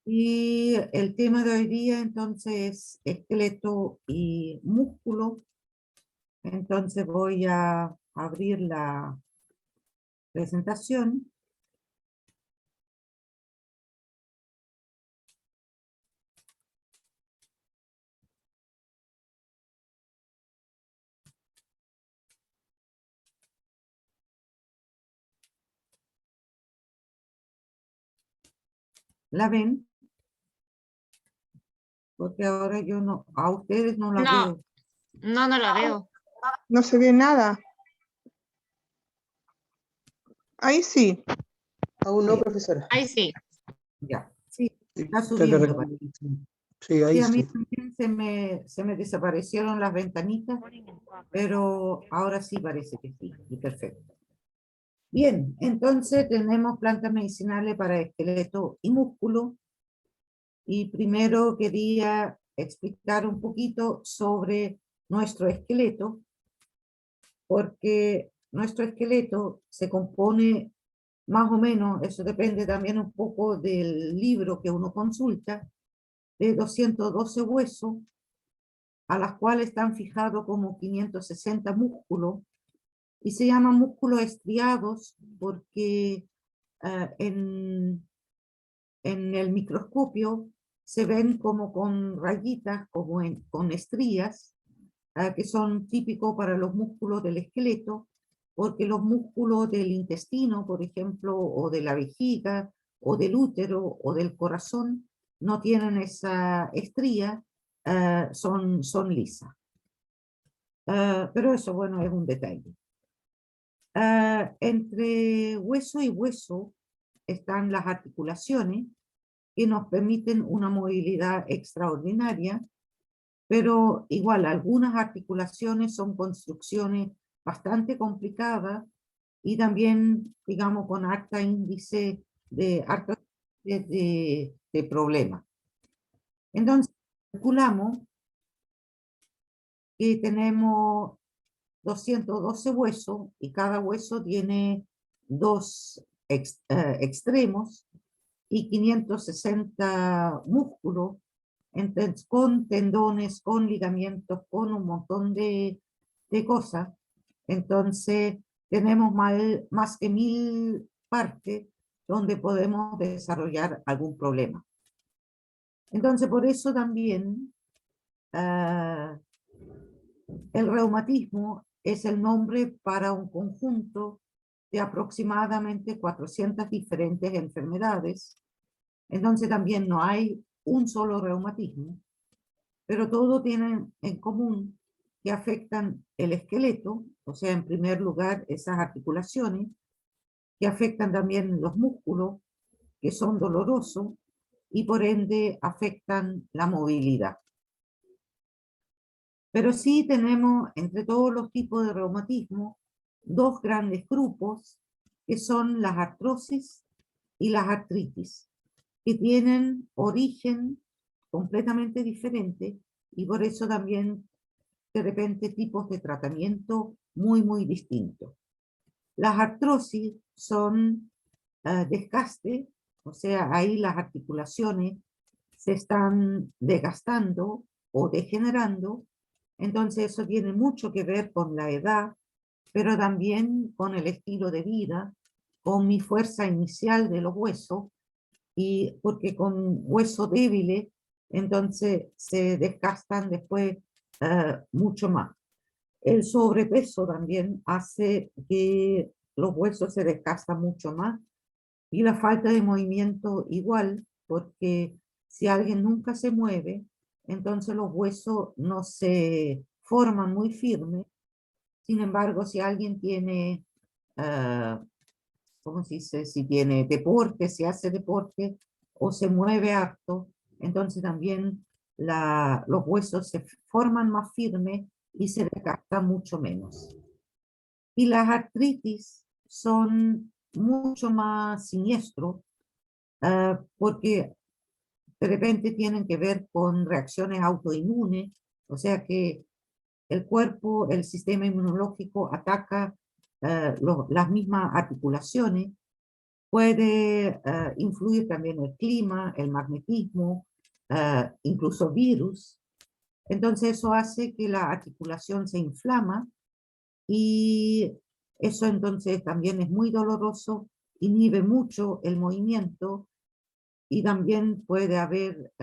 Y el tema de hoy día, entonces, esqueleto y músculo. Entonces voy a abrir la presentación. ¿La ven? Porque ahora yo no, a ustedes no la No, veo. no la veo. No se ve nada. Ahí sí. Aún no, Sí. profesora. Ahí sí. Ya, sí, Sí, está ya subiendo. sí, ahí Sí, a mí sí. también se me desaparecieron las ventanitas, pero ahora sí parece que sí, y perfecto. Bien, entonces tenemos plantas medicinales para esqueleto y músculo. Y primero quería explicar un poquito sobre nuestro esqueleto, porque nuestro esqueleto se compone más o menos, eso depende también un poco del libro que uno consulta, de 212 huesos, a las cuales están fijados como 560 músculos, y se llaman músculos estriados porque en el microscopio se ven como con rayitas, como con estrías, que son típicos para los músculos del esqueleto, porque los músculos del intestino, por ejemplo, o de la vejiga, o del útero, o del corazón, no tienen esa estría, son lisas. Pero eso, bueno, es un detalle. Entre hueso y hueso están las articulaciones, que nos permiten una movilidad extraordinaria, pero igual algunas articulaciones son construcciones bastante complicadas y también, digamos, con alta índice de problemas. Entonces, calculamos que tenemos 212 huesos y cada hueso tiene dos extremos y 560 músculos, entonces, con tendones, con ligamentos, con un montón de cosas. Entonces, tenemos más que 1000 partes donde podemos desarrollar algún problema. Entonces, por eso también el reumatismo es el nombre para un conjunto de aproximadamente 400 diferentes enfermedades. Entonces también no hay un solo reumatismo, pero todo tienen en común que afectan el esqueleto, o sea, en primer lugar esas articulaciones, que afectan también los músculos, que son dolorosos, y por ende afectan la movilidad. Pero sí tenemos entre todos los tipos de reumatismo dos grandes grupos, que son las artrosis y las artritis, que tienen origen completamente diferente y por eso también de repente tipos de tratamiento muy distintos. Las artrosis son desgaste, o sea, ahí las articulaciones se están desgastando o degenerando, entonces eso tiene mucho que ver con la edad, pero también con el estilo de vida, con mi fuerza inicial de los huesos, y porque con huesos débiles, entonces se desgastan después mucho más. El sobrepeso también hace que los huesos se desgastan mucho más y la falta de movimiento igual, porque si alguien nunca se mueve, entonces los huesos no se forman muy firmes. Sin embargo, si alguien tiene, ¿cómo se dice? Si tiene deporte, si hace deporte o se mueve harto, entonces también los huesos se forman más firmes y se desgastan mucho menos. Y las artritis son mucho más siniestros porque de repente tienen que ver con reacciones autoinmunes, o sea que el cuerpo, el sistema inmunológico ataca las mismas articulaciones Puede influir también el clima, el magnetismo, incluso virus. Entonces eso hace que la articulación se inflama y eso entonces también es muy doloroso, inhibe mucho el movimiento y también puede haber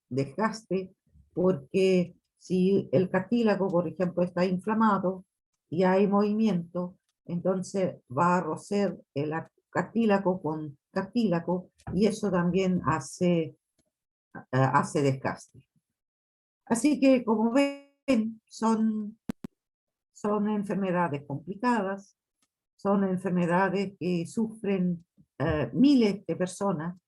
desgaste porque si el cartílago, por ejemplo, está inflamado y hay movimiento, entonces va a rocer el cartílago con cartílago y eso también hace desgaste. Así que como ven, son enfermedades complicadas, son enfermedades que sufren miles de personas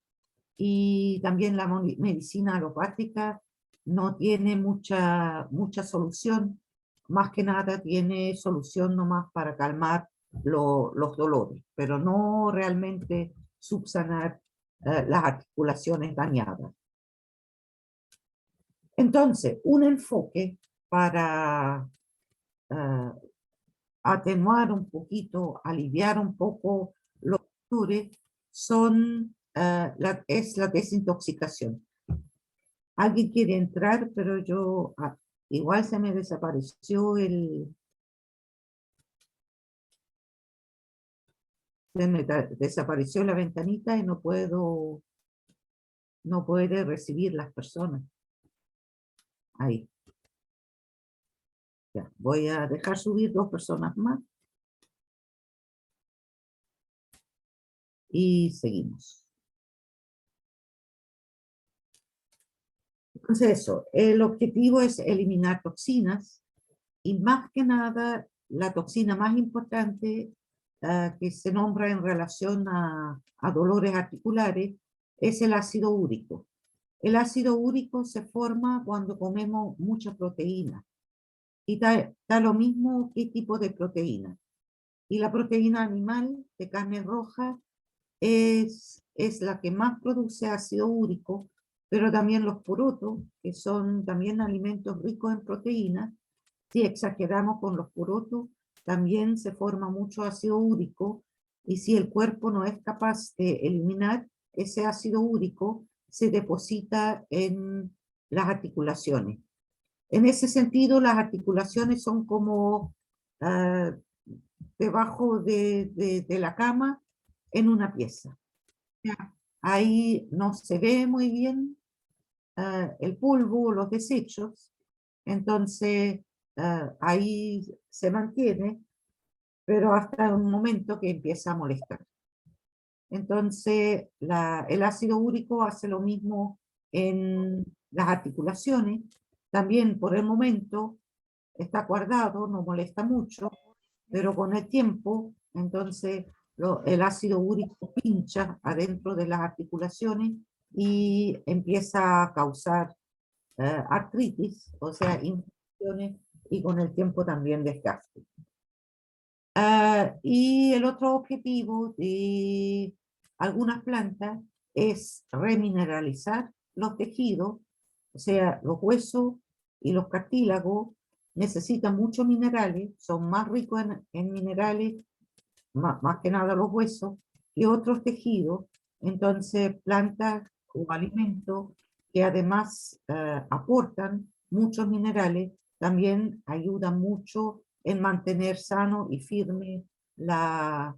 y también la medicina alopática no tiene mucha solución, más que nada tiene solución nomás para calmar los dolores, pero no realmente subsanar las articulaciones dañadas. Entonces, un enfoque para atenuar un poquito, aliviar un poco los dolores, es la desintoxicación. Alguien quiere entrar, pero yo igual se me desapareció desapareció la ventanita y no puede recibir las personas. Ahí. Ya, voy a dejar subir 2 personas más. Y seguimos. Entonces eso, el objetivo es eliminar toxinas y más que nada la toxina más importante que se nombra en relación a dolores articulares es el ácido úrico. El ácido úrico se forma cuando comemos mucha proteína y da lo mismo qué tipo de proteína. Y la proteína animal de carne roja es la que más produce ácido úrico, pero también los porotos, que son también alimentos ricos en proteínas. Si exageramos con los porotos, también se forma mucho ácido úrico, y si el cuerpo no es capaz de eliminar ese ácido úrico, se deposita en las articulaciones. En ese sentido, las articulaciones son como debajo de la cama en una pieza. Ahí no se ve muy bien el polvo, los desechos, entonces ahí se mantiene, pero hasta un momento que empieza a molestar. Entonces el ácido úrico hace lo mismo en las articulaciones, también por el momento está guardado, no molesta mucho, pero con el tiempo, entonces el ácido úrico pincha adentro de las articulaciones y empieza a causar artritis, o sea, infecciones y con el tiempo también desgaste. Y el otro objetivo de algunas plantas es remineralizar los tejidos, o sea, los huesos y los cartílagos necesitan muchos minerales, son más ricos en minerales, más que nada los huesos, y otros tejidos. Entonces, plantas o alimentos que además aportan muchos minerales, también ayudan mucho en mantener sano y firme las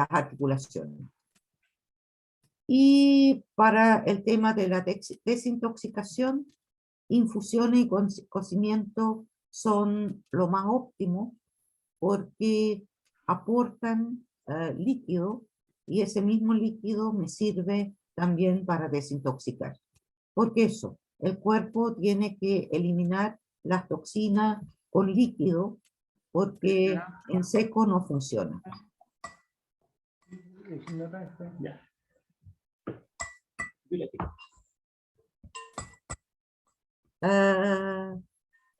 articulaciones. Y para el tema de la desintoxicación, infusiones y cocimiento son lo más óptimo porque aportan líquido y ese mismo líquido me sirve también para desintoxicar. Porque eso, el cuerpo tiene que eliminar las toxinas con líquido porque en seco no funciona.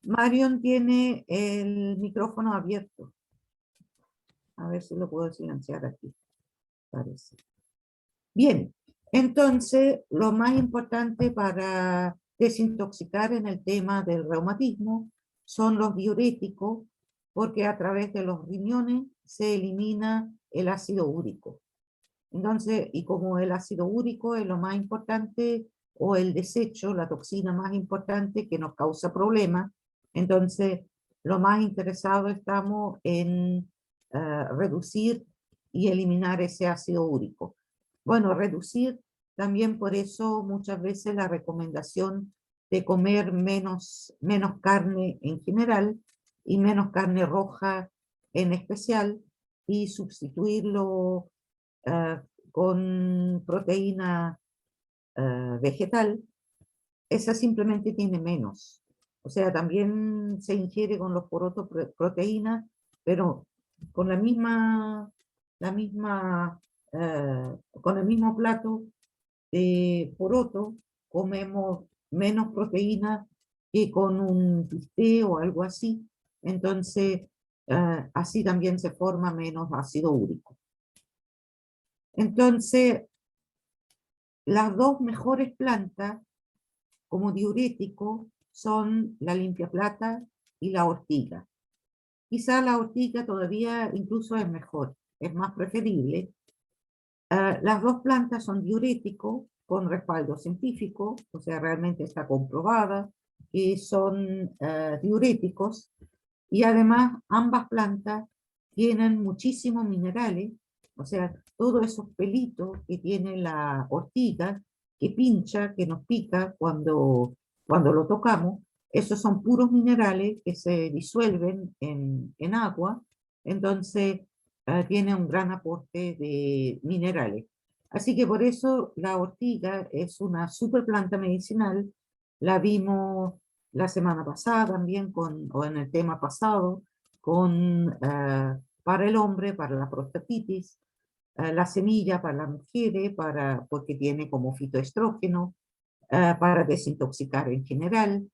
Marion tiene el micrófono abierto. A ver si lo puedo silenciar aquí. Parece. Bien, entonces lo más importante para desintoxicar en el tema del reumatismo son los diuréticos, porque a través de los riñones se elimina el ácido úrico. Entonces, y como el ácido úrico es lo más importante, o el desecho, la toxina más importante que nos causa problemas, entonces lo más interesado estamos en reducir y eliminar ese ácido úrico. Bueno, reducir también, por eso muchas veces la recomendación de comer menos carne en general y menos carne roja en especial, y sustituirlo con proteína vegetal. Esa simplemente tiene menos. O sea, también se ingiere con los porotos proteína, pero con con el mismo plato de poroto comemos menos proteína que con un bistec o algo así. Entonces, así también se forma menos ácido úrico. Entonces, las dos mejores plantas como diurético son la limpiaplata y la ortiga. Quizá la ortiga todavía incluso es mejor, es más preferible. Las dos plantas son diuréticos con respaldo científico, o sea, realmente está comprobada que son diuréticos, y además ambas plantas tienen muchísimos minerales, o sea, todos esos pelitos que tiene la ortiga, que pincha, que nos pica cuando lo tocamos, esos son puros minerales que se disuelven en agua, entonces tiene un gran aporte de minerales. Así que por eso la ortiga es una super planta medicinal. La vimos la semana pasada también, o en el tema pasado, para el hombre, para la prostatitis, la semilla para las mujeres, porque tiene como fitoestrógeno, para desintoxicar en general,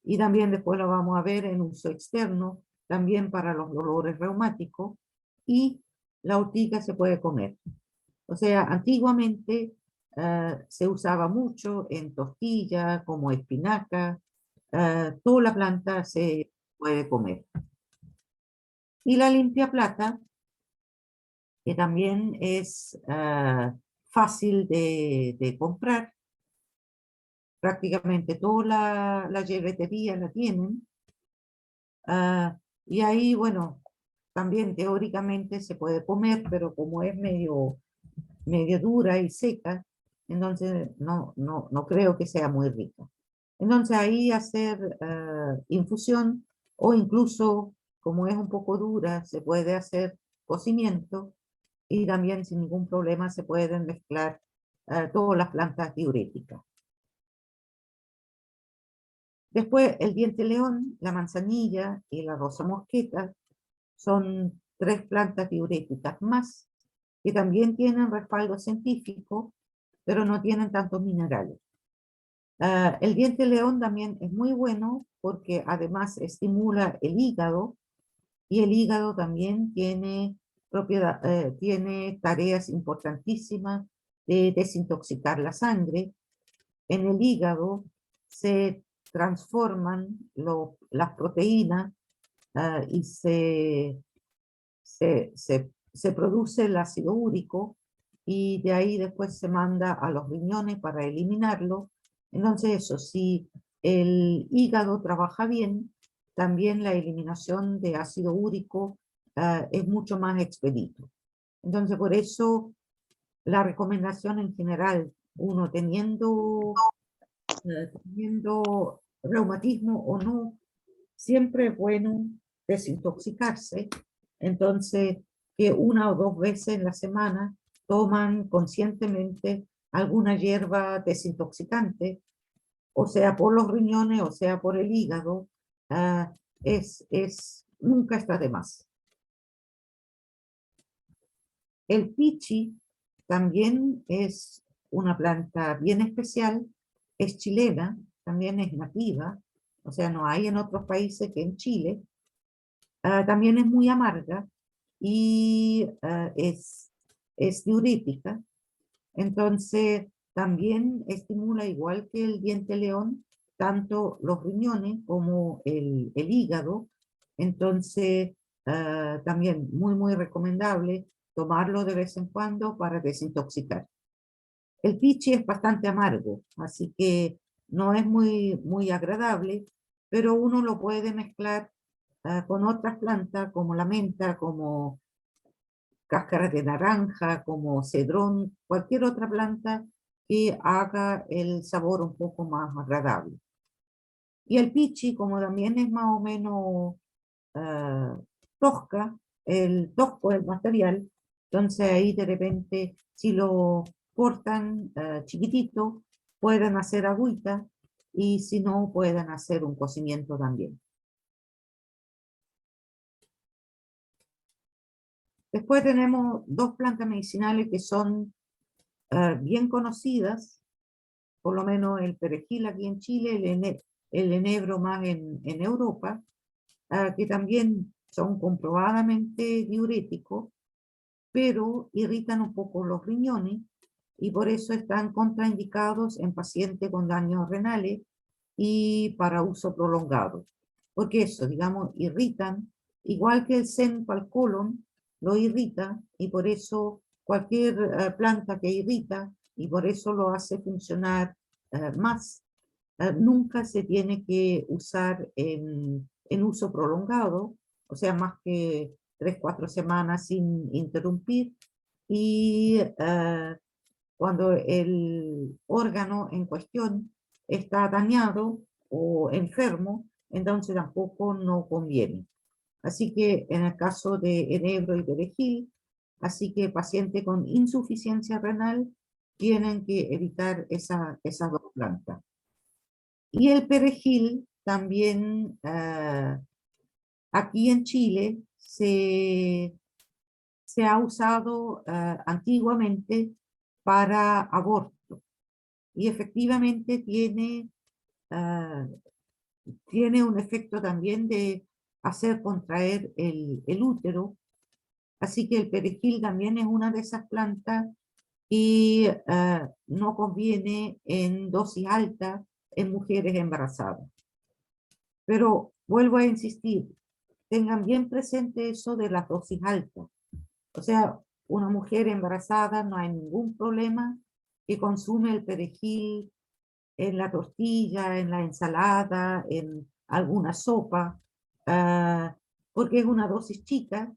y también después lo vamos a ver en uso externo, también para los dolores reumáticos, y la ortiga se puede comer. O sea, antiguamente se usaba mucho en tortilla, como espinaca, toda la planta se puede comer. Y la limpia plata, que también es fácil de comprar, prácticamente toda la hierbetería la tienen, y ahí, bueno, también teóricamente se puede comer, pero como es medio dura y seca, entonces no creo que sea muy rica. Entonces ahí hacer infusión, o incluso como es un poco dura, se puede hacer cocimiento, y también sin ningún problema se pueden mezclar todas las plantas diuréticas. Después el diente león, la manzanilla y la rosa mosqueta son tres plantas diuréticas más, que también tienen respaldo científico, pero no tienen tantos minerales. El diente león también es muy bueno porque además estimula el hígado, y el hígado también tiene tareas importantísimas de desintoxicar la sangre. En el hígado se transforman las proteínas, y se produce el ácido úrico, y de ahí después se manda a los riñones para eliminarlo. Entonces eso, si el hígado trabaja bien, también la eliminación de ácido úrico es mucho más expedito. Entonces por eso la recomendación en general, uno teniendo reumatismo o no, siempre es bueno desintoxicarse. Entonces, que una o dos veces en la semana toman conscientemente alguna hierba desintoxicante, o sea por los riñones, o sea por el hígado, nunca está de más. El pichi también es una planta bien especial, es chilena, también es nativa, o sea, no hay en otros países que en Chile. También es muy amarga y es diurética, entonces también estimula, igual que el diente león, tanto los riñones como el hígado. Entonces también muy recomendable tomarlo de vez en cuando para desintoxicar. El pichi es bastante amargo, así que no es muy agradable, pero uno lo puede mezclar con otras plantas como la menta, como cáscara de naranja, como cedrón, cualquier otra planta que haga el sabor un poco más agradable. Y el pichi, como también es más o menos tosca, el tosco el material, entonces ahí de repente si lo cortan chiquitito, pueden hacer agüita y si no pueden hacer un cocimiento también. Después tenemos dos plantas medicinales que son bien conocidas, por lo menos el perejil aquí en Chile, el enebro más en Europa, que también son comprobadamente diuréticos, pero irritan un poco los riñones y por eso están contraindicados en pacientes con daños renales y para uso prolongado. Porque eso, digamos, irritan, igual que el zen para el colon, lo irrita y por eso cualquier planta que irrita y por eso lo hace funcionar más. Nunca se tiene que usar en uso prolongado, o sea, más que 3, 4 semanas sin interrumpir. Y cuando el órgano en cuestión está dañado o enfermo, entonces tampoco no conviene. Así que en el caso de enebro y perejil, así que pacientes con insuficiencia renal tienen que evitar esas dos plantas. Y el perejil también aquí en Chile se ha usado antiguamente para aborto y efectivamente tiene un efecto también de hacer contraer el útero, así que el perejil también es una de esas plantas y no conviene en dosis altas en mujeres embarazadas. Pero vuelvo a insistir, tengan bien presente eso de las dosis altas. O sea, una mujer embarazada no hay ningún problema que consume el perejil en la tortilla, en la ensalada, en alguna sopa, porque es una dosis chica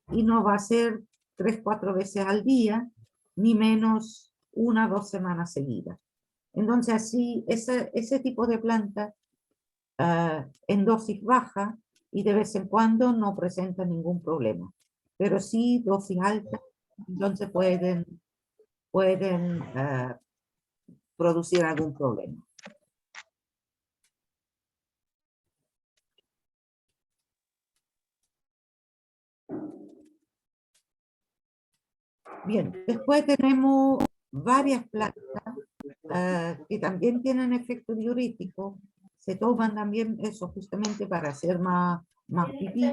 y no va a ser 3, 4 veces al día, ni menos 1, 2 semanas seguidas. Entonces, así, ese tipo de planta en dosis baja y de vez en cuando no presenta ningún problema. Pero sí dosis alta, entonces pueden producir algún problema. Bien, después tenemos varias plantas que también tienen efecto diurético. Se toman también eso justamente para hacer más pipí,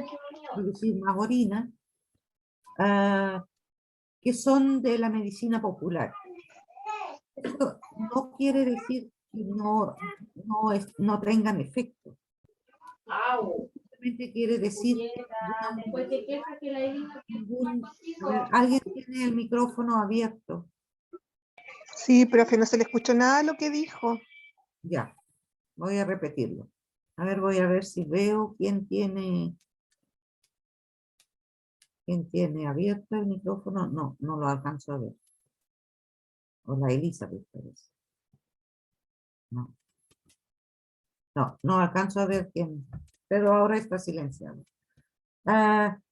producir más orina, que son de la medicina popular. Esto no quiere decir que no tengan efecto. Simplemente quiere decir que a ver, alguien tiene el micrófono abierto. Sí, profe, no se le escuchó nada lo que dijo. Ya, voy a repetirlo. A ver, voy a ver si veo quién tiene abierto el micrófono. No lo alcanzo a ver. Hola, Elizabeth, parece. No alcanzo a ver quién, pero ahora está silenciado.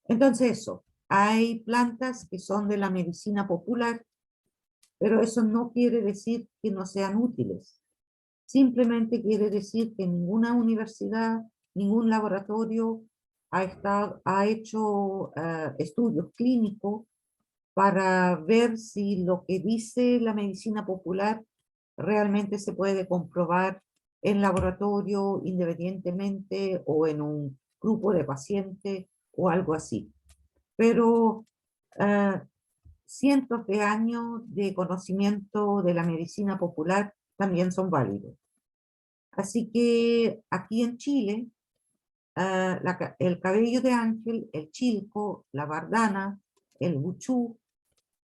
Entonces eso, hay plantas que son de la medicina popular, pero eso no quiere decir que no sean útiles. Simplemente quiere decir que ninguna universidad, ningún laboratorio ha hecho estudios clínicos para ver si lo que dice la medicina popular realmente se puede comprobar en laboratorio independientemente o en un grupo de pacientes o algo así. Pero cientos de años de conocimiento de la medicina popular también son válidos. Así que aquí en Chile el cabello de ángel, el chilco, la bardana, el buchú,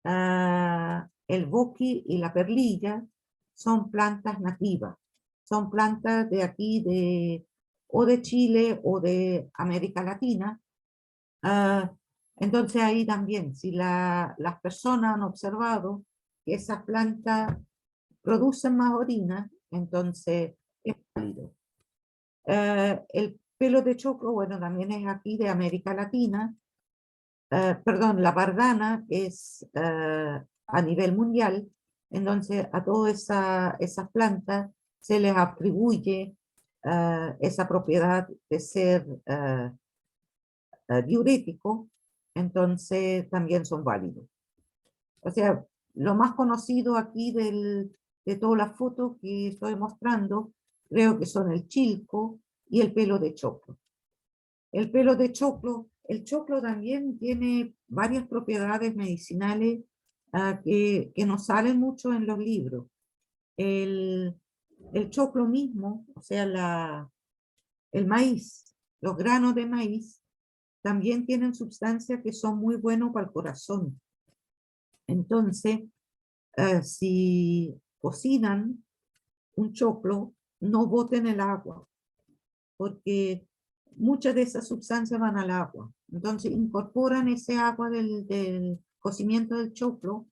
el boqui y la perlilla son plantas nativas. Son plantas de aquí, o de Chile o de América Latina. Entonces ahí también, si las personas han observado que esas plantas producen más orina, entonces es válido. El pelo de choclo, bueno, también es aquí de América Latina. Perdón, la bardana es a nivel mundial, entonces a todas esas plantas se les atribuye esa propiedad de ser diurético, entonces también son válidos. O sea, lo más conocido aquí de todas las fotos que estoy mostrando, creo que son el chilco y el pelo de choclo. El pelo de choclo, el choclo también tiene varias propiedades medicinales que no salen mucho en los libros. El choclo mismo, o sea, el maíz, los granos de maíz, también tienen sustancias que son muy buenos para el corazón. Entonces, si cocinan un choclo, no boten el agua, porque muchas de esas sustancias van al agua. Entonces, incorporan ese agua del cocimiento del choclo,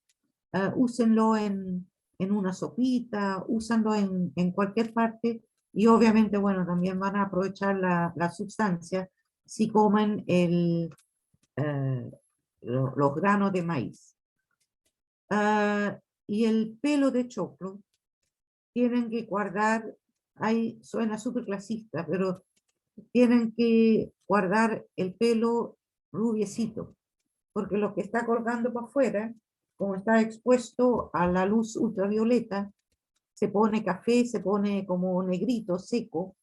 úsenlo en una sopita, úsenlo en cualquier parte, y obviamente, bueno, también van a aprovechar la sustancia si comen los granos de maíz. Y el pelo de choclo tienen que guardar, ahí suena súper clasista, pero tienen que guardar el pelo rubiecito, porque lo que está colgando para afuera, como está expuesto a la luz ultravioleta, se pone café, se pone como negrito, seco,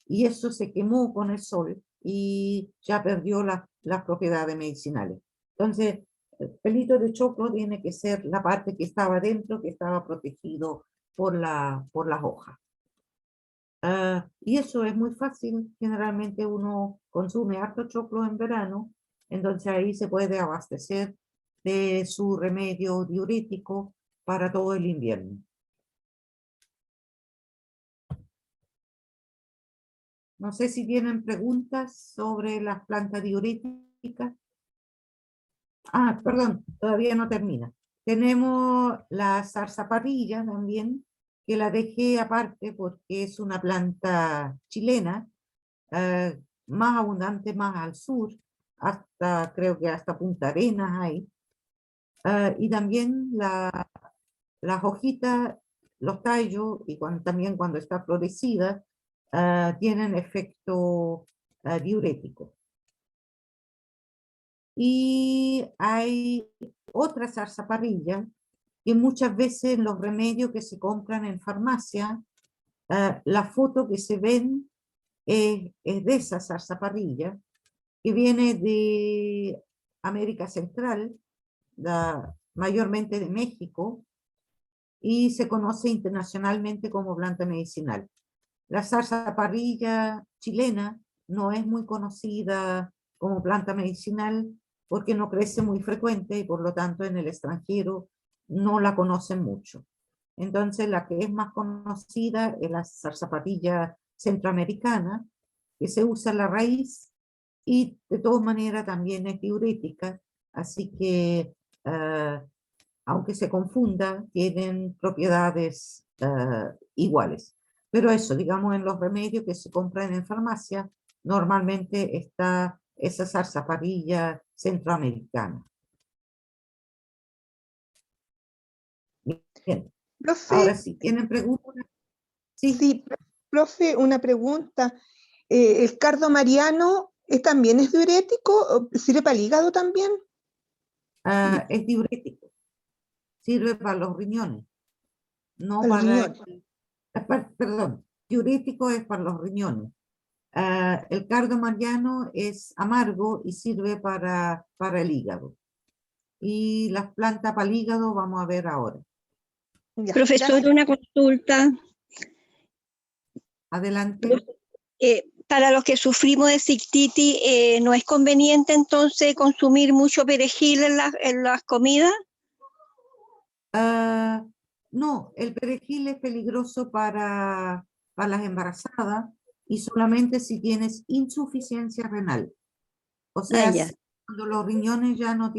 y eso se quemó con el sol y ya perdió las propiedades medicinales. Entonces, el pelito de choclo tiene que ser la parte que estaba dentro, que estaba protegido por las hojas. Y eso es muy fácil, generalmente uno consume harto choclo en verano, entonces ahí se puede abastecer de su remedio diurético para todo el invierno. No sé si tienen preguntas sobre las plantas diuréticas. Perdón, todavía no termina. Tenemos la zarzaparrilla también, que la dejé aparte porque es una planta chilena, más abundante más al sur, creo que hasta Punta Arenas hay. Y también las hojitas, los tallos, y también cuando está florecida, tienen efecto diurético. Y hay otra zarzaparrilla que muchas veces en los remedios que se compran en farmacia, la foto que se ven es de esa zarzaparrilla que viene de América Central, mayormente de México, y se conoce internacionalmente como planta medicinal. La zarzaparrilla chilena no es muy conocida como planta medicinal porque no crece muy frecuente y por lo tanto en el extranjero no la conocen mucho. Entonces la que es más conocida es la zarzaparrilla centroamericana, que se usa la raíz y de todas maneras también es diurética, así que aunque se confunda, tienen propiedades iguales. Pero eso, digamos, en los remedios que se compran en farmacia, normalmente está esa zarzaparrilla centroamericana. Bien. Profe, Ahora sí, ¿tienen preguntas? Sí. sí, profe, una pregunta. ¿El cardo mariano también es diurético? ¿Sirve para el hígado también? Es diurético. Sirve para los riñones. No Para los para, riñones. perdón, diurético es para los riñones. El cardo mariano es amargo y sirve para el hígado. Y las plantas para el hígado vamos a ver ahora. Ya, Profesor, gracias. una consulta. Adelante. para los que sufrimos de cistitis, ¿no es conveniente entonces consumir mucho perejil en las comidas? No, el perejil es peligroso para las embarazadas y solamente si tienes insuficiencia renal. O sea, ya. cuando los riñones ya no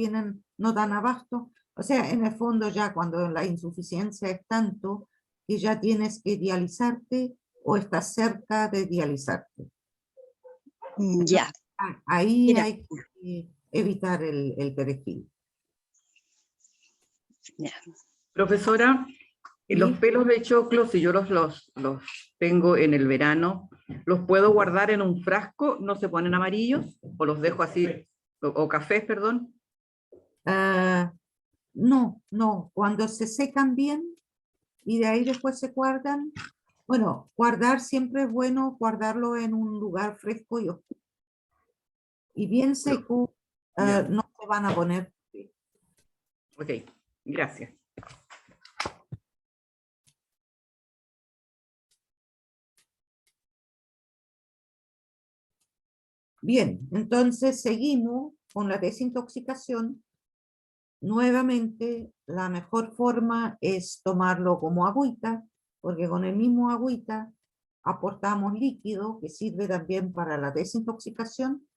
dan abasto, o sea, en el fondo ya cuando la insuficiencia es tanto que ya tienes que dializarte o estás cerca de dializarte. Ya. Ahí Mira. hay que evitar el perejil. Ya. Profesora, los ¿Sí? pelos de choclo, si yo los tengo en el verano, ¿los puedo guardar en un frasco? ¿No se ponen amarillos? ¿O los dejo así, o cafés, perdón? No, cuando se secan bien y de ahí después se guardan, bueno, guardar siempre es bueno guardarlo en un lugar fresco y oscuro. Y bien seco, Ya. no se van a poner. Ok, gracias. Bien, entonces seguimos con la desintoxicación. Nuevamente, la mejor forma es tomarlo como agüita, porque con el mismo agüita aportamos líquido que sirve también para la desintoxicación,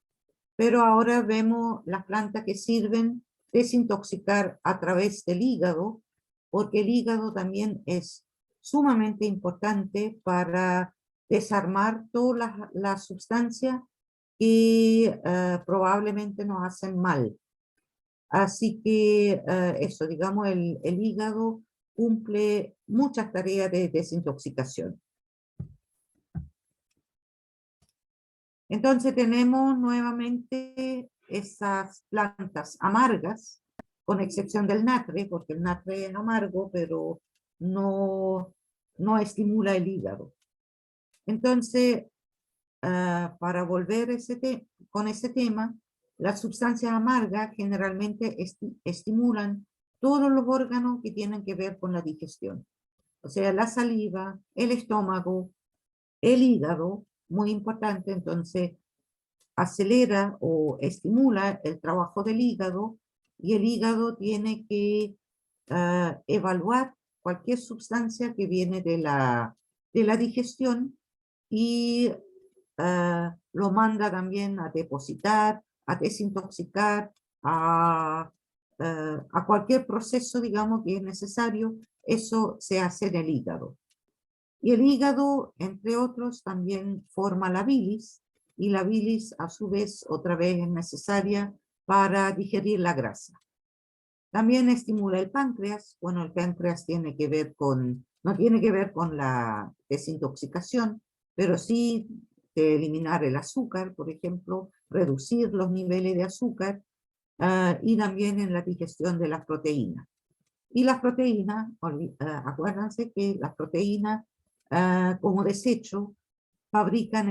pero ahora vemos las plantas que sirven desintoxicar a través del hígado, porque el hígado también es sumamente importante para desarmar todas las sustancias que probablemente nos hacen mal. Así que eso, digamos, el hígado cumple muchas tareas de desintoxicación. Entonces tenemos nuevamente esas plantas amargas, con excepción del natre, porque el natre es amargo, pero no estimula el hígado. Entonces, para volver con ese tema, las sustancias amargas generalmente estimulan todos los órganos que tienen que ver con la digestión. O sea, la saliva, el estómago, el hígado, muy importante, entonces acelera o estimula el trabajo del hígado y el hígado tiene que evaluar cualquier sustancia que viene de la digestión y lo manda también a depositar, a desintoxicar, a cualquier proceso, digamos, que es necesario. Eso se hace en el hígado. Y el hígado, entre otros, también forma la bilis, y la bilis, a su vez, otra vez es necesaria para digerir la grasa. También estimula el páncreas. Bueno, el páncreas tiene que ver no tiene que ver con la desintoxicación, pero sí de eliminar el azúcar, por ejemplo, reducir los niveles de azúcar, y también en la digestión de las proteínas. Y las proteínas, acuérdense que las proteínas, como desecho, fabrican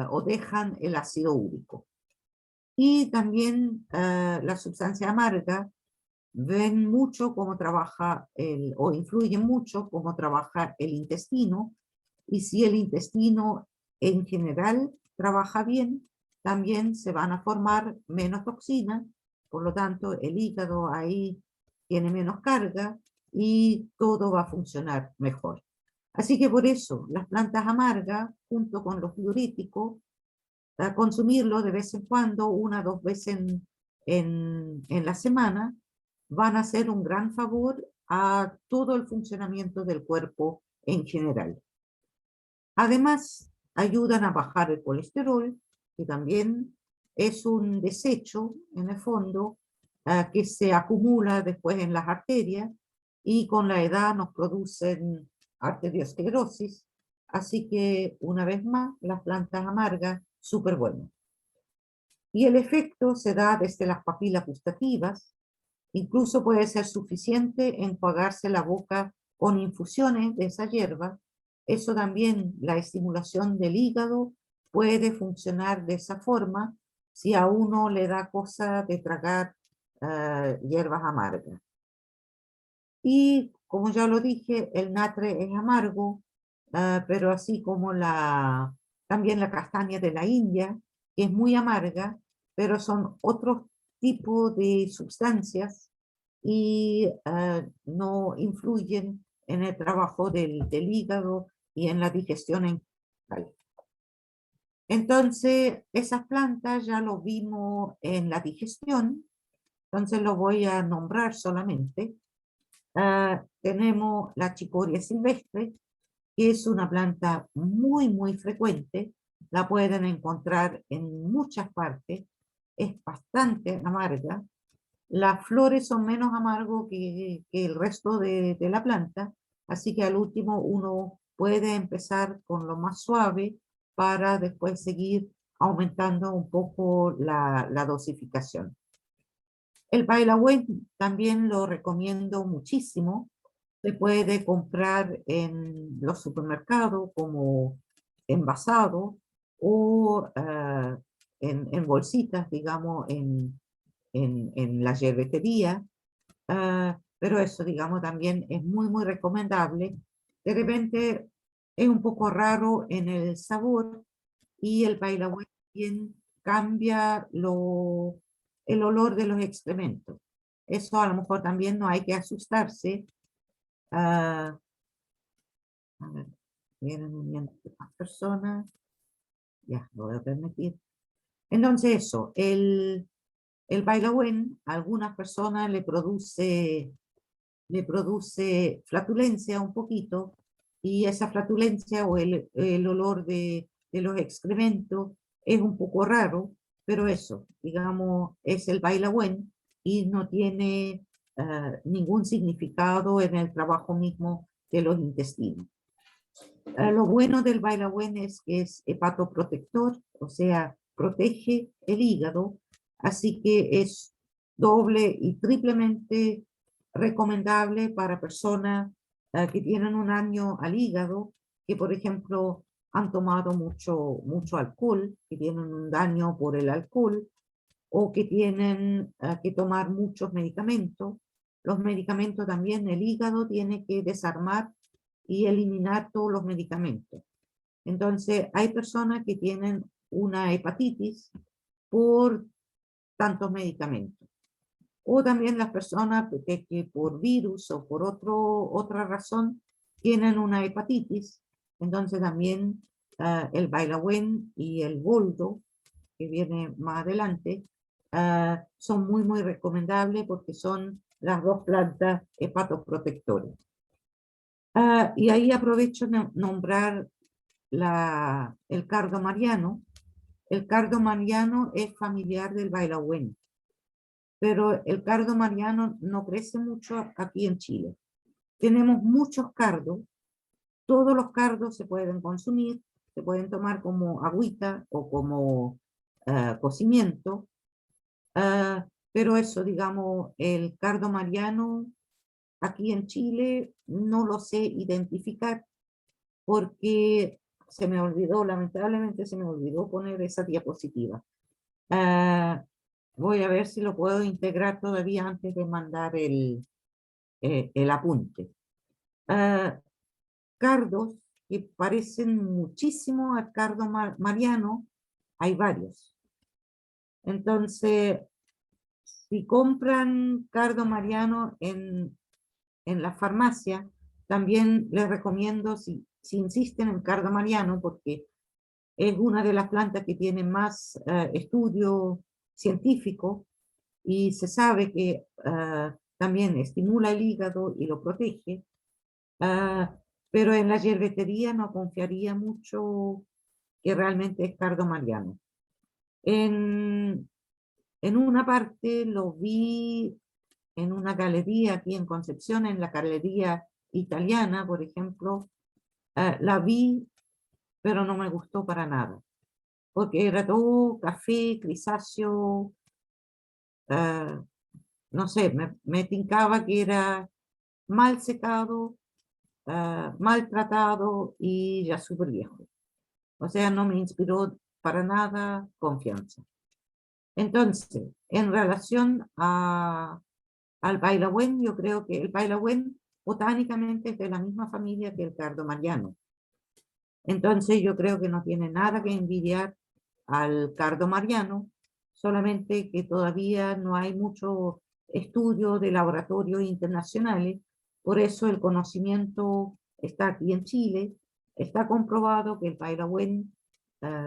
o dejan el ácido úrico. Y también la sustancia amarga ven mucho cómo trabaja o influyen mucho cómo trabaja el intestino, y si el intestino en general trabaja bien, también se van a formar menos toxinas, por lo tanto el hígado ahí tiene menos carga y todo va a funcionar mejor. Así que por eso las plantas amargas, junto con los diuréticos, consumirlo de vez en cuando, 1 o 2 veces en la semana, van a hacer un gran favor a todo el funcionamiento del cuerpo en general. Además, ayudan a bajar el colesterol, que también es un desecho, en el fondo, que se acumula después en las arterias y con la edad nos producen arteriosclerosis. Así que, una vez más, las plantas amargas, súper buenas. Y el efecto se da desde las papilas gustativas. Incluso puede ser suficiente enjuagarse la boca con infusiones de esa hierba. Eso también, la estimulación del hígado puede funcionar de esa forma si a uno le da cosa de tragar hierbas amargas. Y como ya lo dije, el natre es amargo, pero así como la también la castaña de la India, que es muy amarga, pero son otros tipos de sustancias y no influyen en el trabajo del hígado y en la digestión en general. Entonces, esas plantas ya lo vimos en la digestión, entonces lo voy a nombrar solamente. Tenemos la chicoria silvestre, que es una planta muy frecuente, la pueden encontrar en muchas partes, es bastante amarga, las flores son menos amargos que el resto de la planta, así que al último uno puede empezar con lo más suave para después seguir aumentando un poco la dosificación. El bailagüen también lo recomiendo muchísimo. Se puede comprar en los supermercados como envasado o en bolsitas, digamos, en la yerbetería. Pero eso, digamos, también es muy recomendable. De repente es un poco raro en el sabor y el bailagüen también cambia el olor de los excrementos. Eso a lo mejor también no hay que asustarse. A ver, vienen uniendo más personas. Ya, lo voy a permitir. Entonces eso, el bailagüen a algunas personas le produce flatulencia un poquito, y esa flatulencia o el olor de los excrementos es un poco raro, pero eso, digamos, es el bailagüen y no tiene ningún significado en el trabajo mismo de los intestinos. Lo bueno del bailagüen es que es hepatoprotector, o sea, protege el hígado, así que es doble y triplemente recomendable para personas que tienen un daño al hígado, que por ejemplo han tomado mucho alcohol, que tienen un daño por el alcohol, o que tienen que tomar muchos medicamentos. Los medicamentos también, el hígado tiene que desarmar y eliminar todos los medicamentos. Entonces, hay personas que tienen una hepatitis por tantos medicamentos. O también las personas que por virus o por otra razón tienen una hepatitis. Entonces también el bailagüen y el boldo, que viene más adelante, son muy recomendables porque son las dos plantas hepatoprotectoras. Y ahí aprovecho de nombrar el cardo mariano. El cardo mariano es familiar del bailagüen, pero el cardo mariano no crece mucho aquí en Chile. Tenemos muchos cardos, todos los cardos se pueden consumir, se pueden tomar como agüita o como cocimiento, pero eso, digamos, el cardo mariano aquí en Chile no lo sé identificar porque se me olvidó, lamentablemente se me olvidó poner esa diapositiva. Voy a ver si lo puedo integrar todavía antes de mandar el apunte. Cardos que parecen muchísimo al cardo mariano, hay varios. Entonces, si compran cardo mariano en la farmacia, también les recomiendo, si insisten en cardo mariano, porque es una de las plantas que tiene más estudio científico y se sabe que también estimula el hígado y lo protege, pero en la yerbetería no confiaría mucho que realmente es cardo mariano. En una parte lo vi en una galería aquí en Concepción, en la galería italiana, por ejemplo, la vi, pero no me gustó para nada, porque era todo café, grisáceo, no sé, me tincaba que era mal secado, maltratado y ya súper viejo. O sea, no me inspiró para nada confianza. Entonces, en relación al bailagüen, yo creo que el bailagüen botánicamente es de la misma familia que el cardo mariano. Entonces yo creo que no tiene nada que envidiar al cardo mariano, solamente que todavía no hay mucho estudio de laboratorios internacionales, por eso el conocimiento está aquí en Chile. Está comprobado que el Pairawen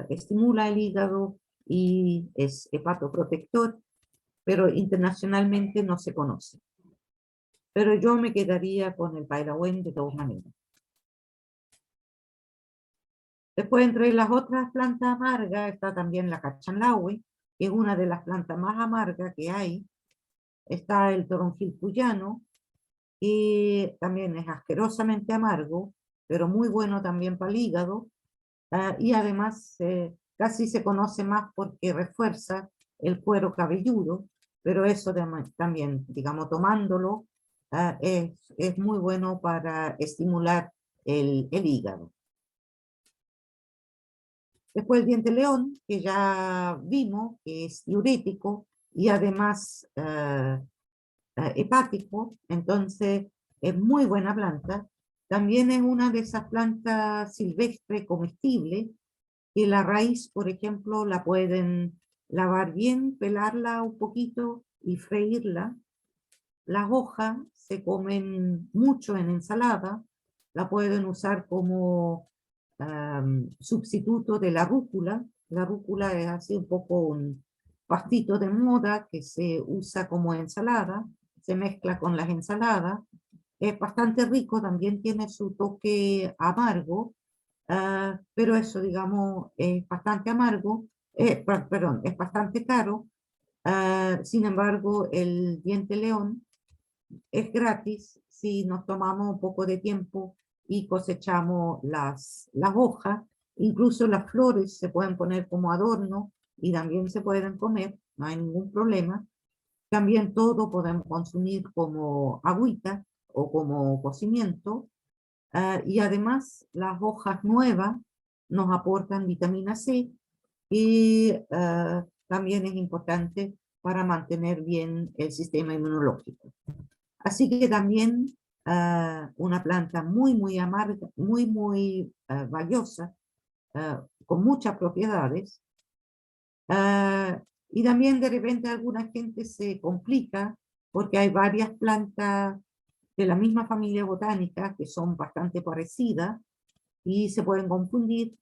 estimula el hígado y es hepatoprotector, pero internacionalmente no se conoce. Pero yo me quedaría con el Pairawen de todas maneras. Después, entre las otras plantas amargas, está también la cachanlaue, que es una de las plantas más amargas que hay. Está el toronjil cuyano, que también es asquerosamente amargo, pero muy bueno también para el hígado. Y además casi se conoce más porque refuerza el cuero cabelludo, pero eso también, digamos, tomándolo, es muy bueno para estimular el hígado. Después el diente león, que ya vimos, que es diurético y además hepático, entonces es muy buena planta. También es una de esas plantas silvestres comestibles, que la raíz, por ejemplo, la pueden lavar bien, pelarla un poquito y freírla. Las hojas se comen mucho en ensalada, la pueden usar como sustituto de la rúcula. La rúcula es así un poco un pastito de moda que se usa como ensalada, se mezcla con las ensaladas. Es bastante rico, también tiene su toque amargo, pero eso, digamos, es bastante amargo, perdón, es bastante caro. Sin embargo, el diente león es gratis si nos tomamos un poco de tiempo y cosechamos las hojas. Incluso las flores se pueden poner como adorno y también se pueden comer, no hay ningún problema. También todo podemos consumir como agüita o como cocimiento. Y además las hojas nuevas nos aportan vitamina C y también es importante para mantener bien el sistema inmunológico. Así que también una planta muy amarga, muy valiosa, con muchas propiedades. Y también de repente alguna gente se complica porque hay varias plantas de la misma familia botánica que son bastante parecidas y se pueden confundir,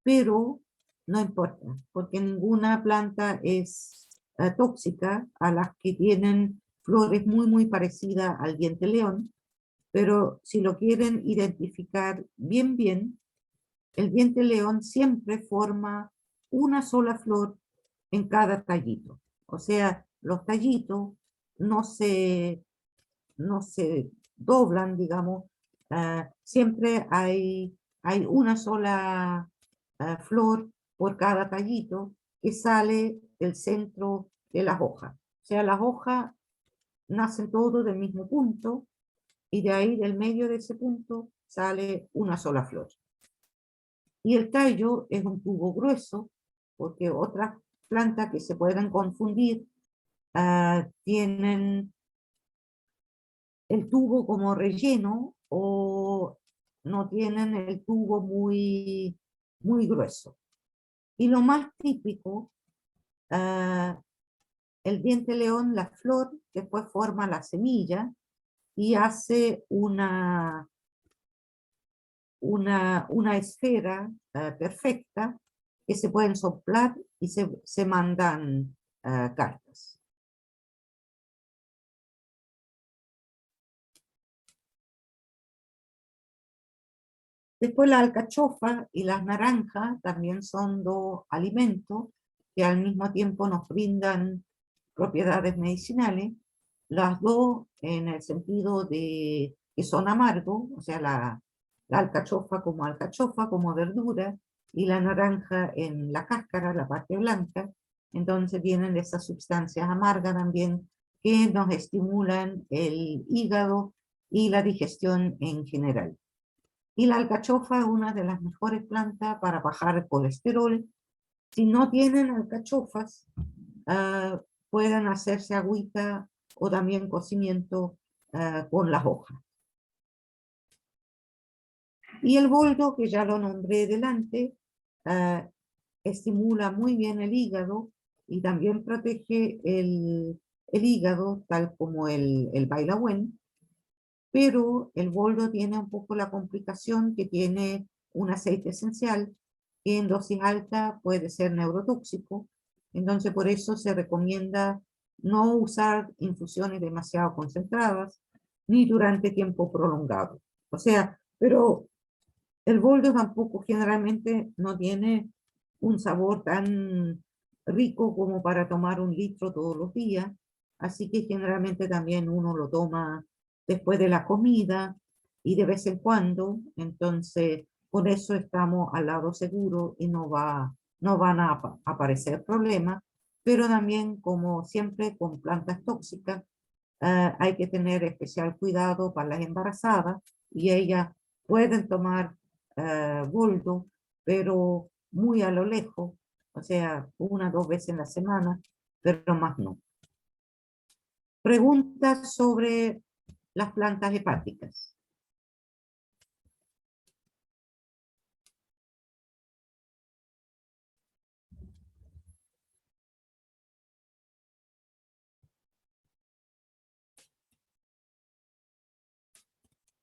pero no importa, porque ninguna planta es tóxica. A las que tienen flores muy parecidas al diente león, pero si lo quieren identificar bien, el diente león siempre forma una sola flor en cada tallito. O sea, los tallitos no se, no se doblan, digamos, siempre hay una sola flor por cada tallito que sale del centro de las hojas. O sea, las hojas nacen todos del mismo punto y de ahí, del medio de ese punto, sale una sola flor. Y el tallo es un tubo grueso, porque otras plantas que se pueden confundir tienen el tubo como relleno o no tienen el tubo muy grueso. Y lo más típico, el diente león, la flor, después forma la semilla y hace una esfera perfecta que se pueden soplar y se mandan cartas. Después la alcachofa y las naranjas también son dos alimentos que al mismo tiempo nos brindan propiedades medicinales, las dos en el sentido de que son amargos, o sea, la alcachofa, como verdura, y la naranja en la cáscara, la parte blanca. Entonces vienen esas sustancias amargas también que nos estimulan el hígado y la digestión en general. Y la alcachofa es una de las mejores plantas para bajar el colesterol. Si no tienen alcachofas, pueden hacerse agüita o también cocimiento con las hojas. Y el boldo, que ya lo nombré delante, estimula muy bien el hígado y también protege el hígado, tal como el bailagüen, pero el boldo tiene un poco la complicación que tiene un aceite esencial que en dosis alta puede ser neurotóxico, entonces por eso se recomienda no usar infusiones demasiado concentradas ni durante tiempo prolongado. O sea, pero el boldo tampoco generalmente no tiene un sabor tan rico como para tomar 1 litro todos los días, así que generalmente también uno lo toma después de la comida y de vez en cuando, entonces con eso estamos al lado seguro y no van a aparecer problemas, pero también como siempre con plantas tóxicas, hay que tener especial cuidado para las embarazadas y ellas pueden tomar boldo, pero muy a lo lejos, o sea, 1 o 2 veces en la semana, pero más no. Preguntas sobre las plantas hepáticas.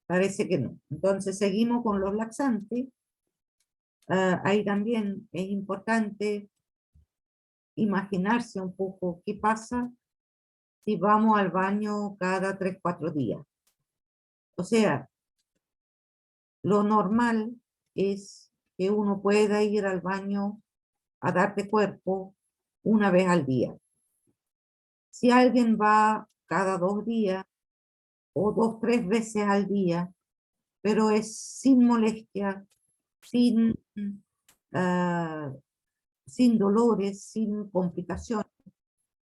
Parece que no. Entonces seguimos con los laxantes. Ahí también es importante imaginarse un poco qué pasa si vamos al baño cada 3 o 4 días. O sea, lo normal es que uno pueda ir al baño a darte cuerpo 1 vez al día. Si alguien va cada 2 días o 2 o 3 veces al día, pero es sin molestia, sin, sin dolores, sin complicaciones,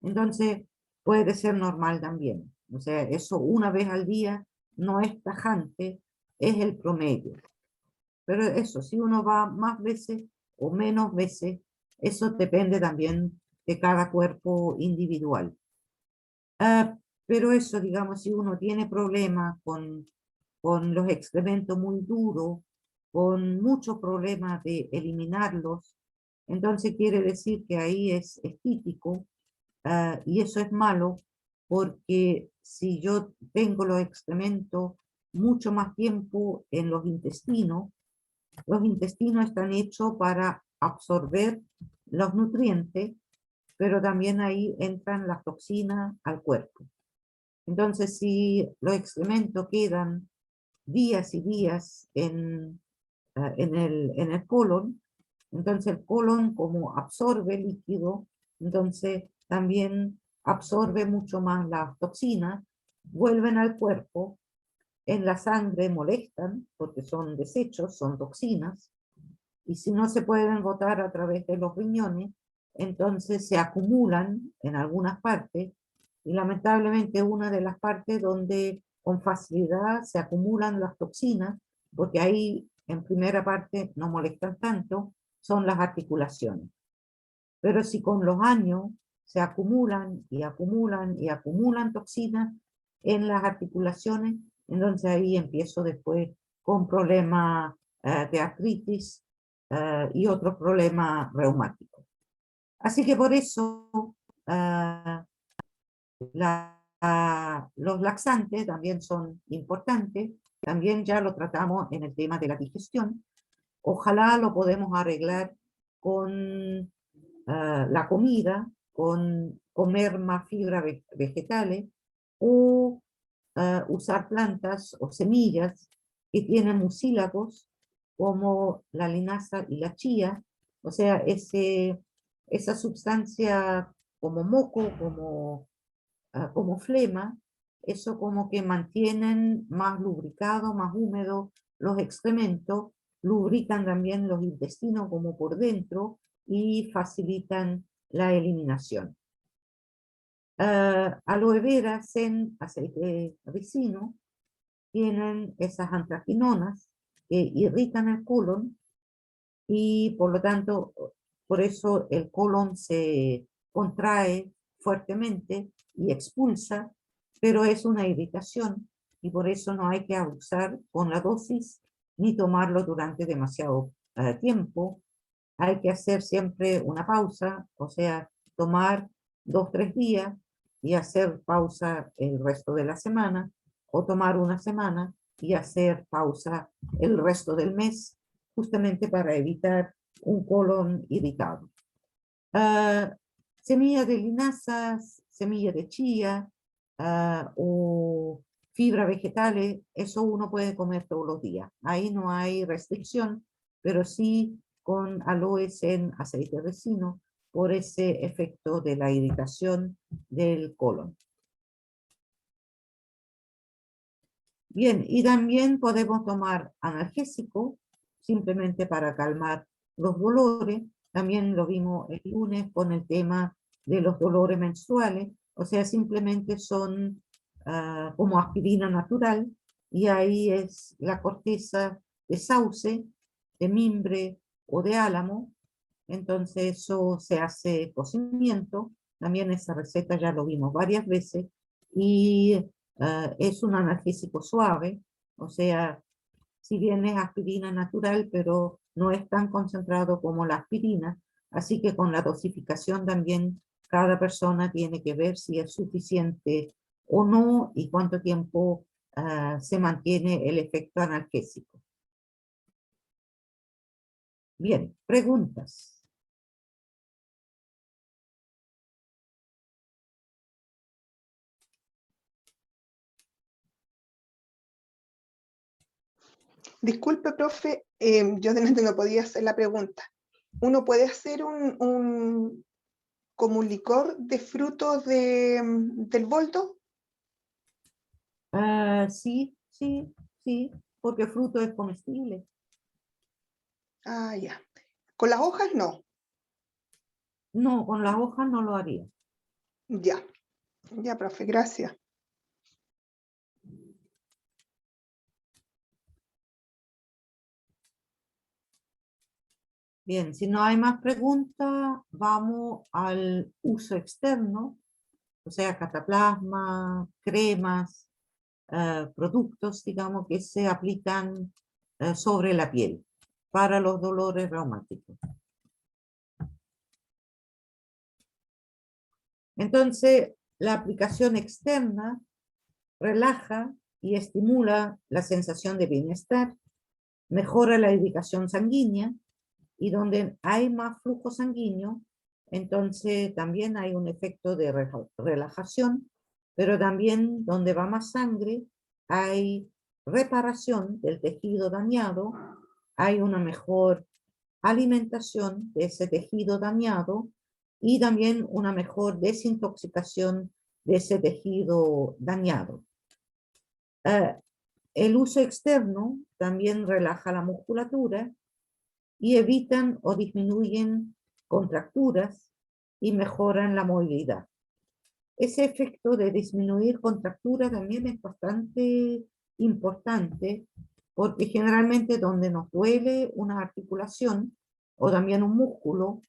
entonces puede ser normal también. O sea, eso 1 vez al día no es tajante, es el promedio. Pero eso, si uno va más veces o menos veces, eso depende también de cada cuerpo individual. Pero eso, digamos, si uno tiene problemas con los excrementos muy duros, con muchos problemas de eliminarlos, entonces quiere decir que ahí es típico, y eso es malo, porque si yo tengo los excrementos mucho más tiempo en los intestinos están hechos para absorber los nutrientes, pero también ahí entran las toxinas al cuerpo. Entonces, si los excrementos quedan días y días en el colon, entonces el colon, como absorbe líquido, entonces también absorbe mucho más las toxinas, vuelven al cuerpo, en la sangre molestan porque son desechos, son toxinas, y si no se pueden botar a través de los riñones, entonces se acumulan en algunas partes, y lamentablemente una de las partes donde con facilidad se acumulan las toxinas, porque ahí en primera parte no molestan tanto, son las articulaciones. Pero si con los años se acumulan y acumulan y acumulan toxinas en las articulaciones, entonces ahí empiezo después con problemas de artritis y otros problemas reumáticos. Así que por eso los laxantes también son importantes, también ya lo tratamos en el tema de la digestión. Ojalá lo podemos arreglar con la comida, con comer más fibras vegetales o usar plantas o semillas que tienen mucílagos como la linaza y la chía, o sea, esa sustancia como moco, como flema, eso como que mantienen más lubricado, más húmedo los excrementos, lubrican también los intestinos como por dentro y facilitan la eliminación. Aloe vera, sen, aceite ricino, tienen esas antracinonas que irritan el colon y por lo tanto, por eso el colon se contrae fuertemente y expulsa, pero es una irritación y por eso no hay que abusar con la dosis ni tomarlo durante demasiado tiempo. Hay que hacer siempre una pausa, o sea, tomar 2, 3 días y hacer pausa el resto de la semana, o tomar una semana y hacer pausa el resto del mes, justamente para evitar un colon irritado. Semilla de linazas, semilla de chía o fibra vegetales, eso uno puede comer todos los días. Ahí no hay restricción, pero sí con aloes en aceite resino por ese efecto de la irritación del colon. Bien, y también podemos tomar analgésico, simplemente para calmar los dolores. También lo vimos el lunes con el tema de los dolores menstruales, o sea, simplemente son como aspirina natural, y ahí es la corteza de sauce, de mimbre o de álamo. Entonces eso se hace cocimiento, también esa receta ya lo vimos varias veces, y es un analgésico suave, o sea, si bien es aspirina natural, pero no es tan concentrado como la aspirina, así que con la dosificación también cada persona tiene que ver si es suficiente o no y cuánto tiempo se mantiene el efecto analgésico. Bien, preguntas. Disculpe, profe, yo de repente no podía hacer la pregunta. ¿Uno puede hacer como un licor de frutos del boldo? Sí, sí, sí, porque el fruto es comestible. Ah, ya. Con las hojas no. No, con las hojas no lo haría. Ya. Ya, profe, gracias. Bien, si no hay más preguntas, vamos al uso externo, o sea, cataplasma, cremas, productos, digamos, que se aplican sobre la piel para los dolores reumáticos. Entonces, la aplicación externa relaja y estimula la sensación de bienestar, mejora la irrigación sanguínea, y donde hay más flujo sanguíneo, entonces también hay un efecto de relajación, pero también donde va más sangre hay reparación del tejido dañado, hay una mejor alimentación de ese tejido dañado y también una mejor desintoxicación de ese tejido dañado. El uso externo también relaja la musculatura y evitan o disminuyen contracturas y mejoran la movilidad. Ese efecto de disminuir contractura también es bastante importante, porque generalmente donde nos duele una articulación o también un músculo,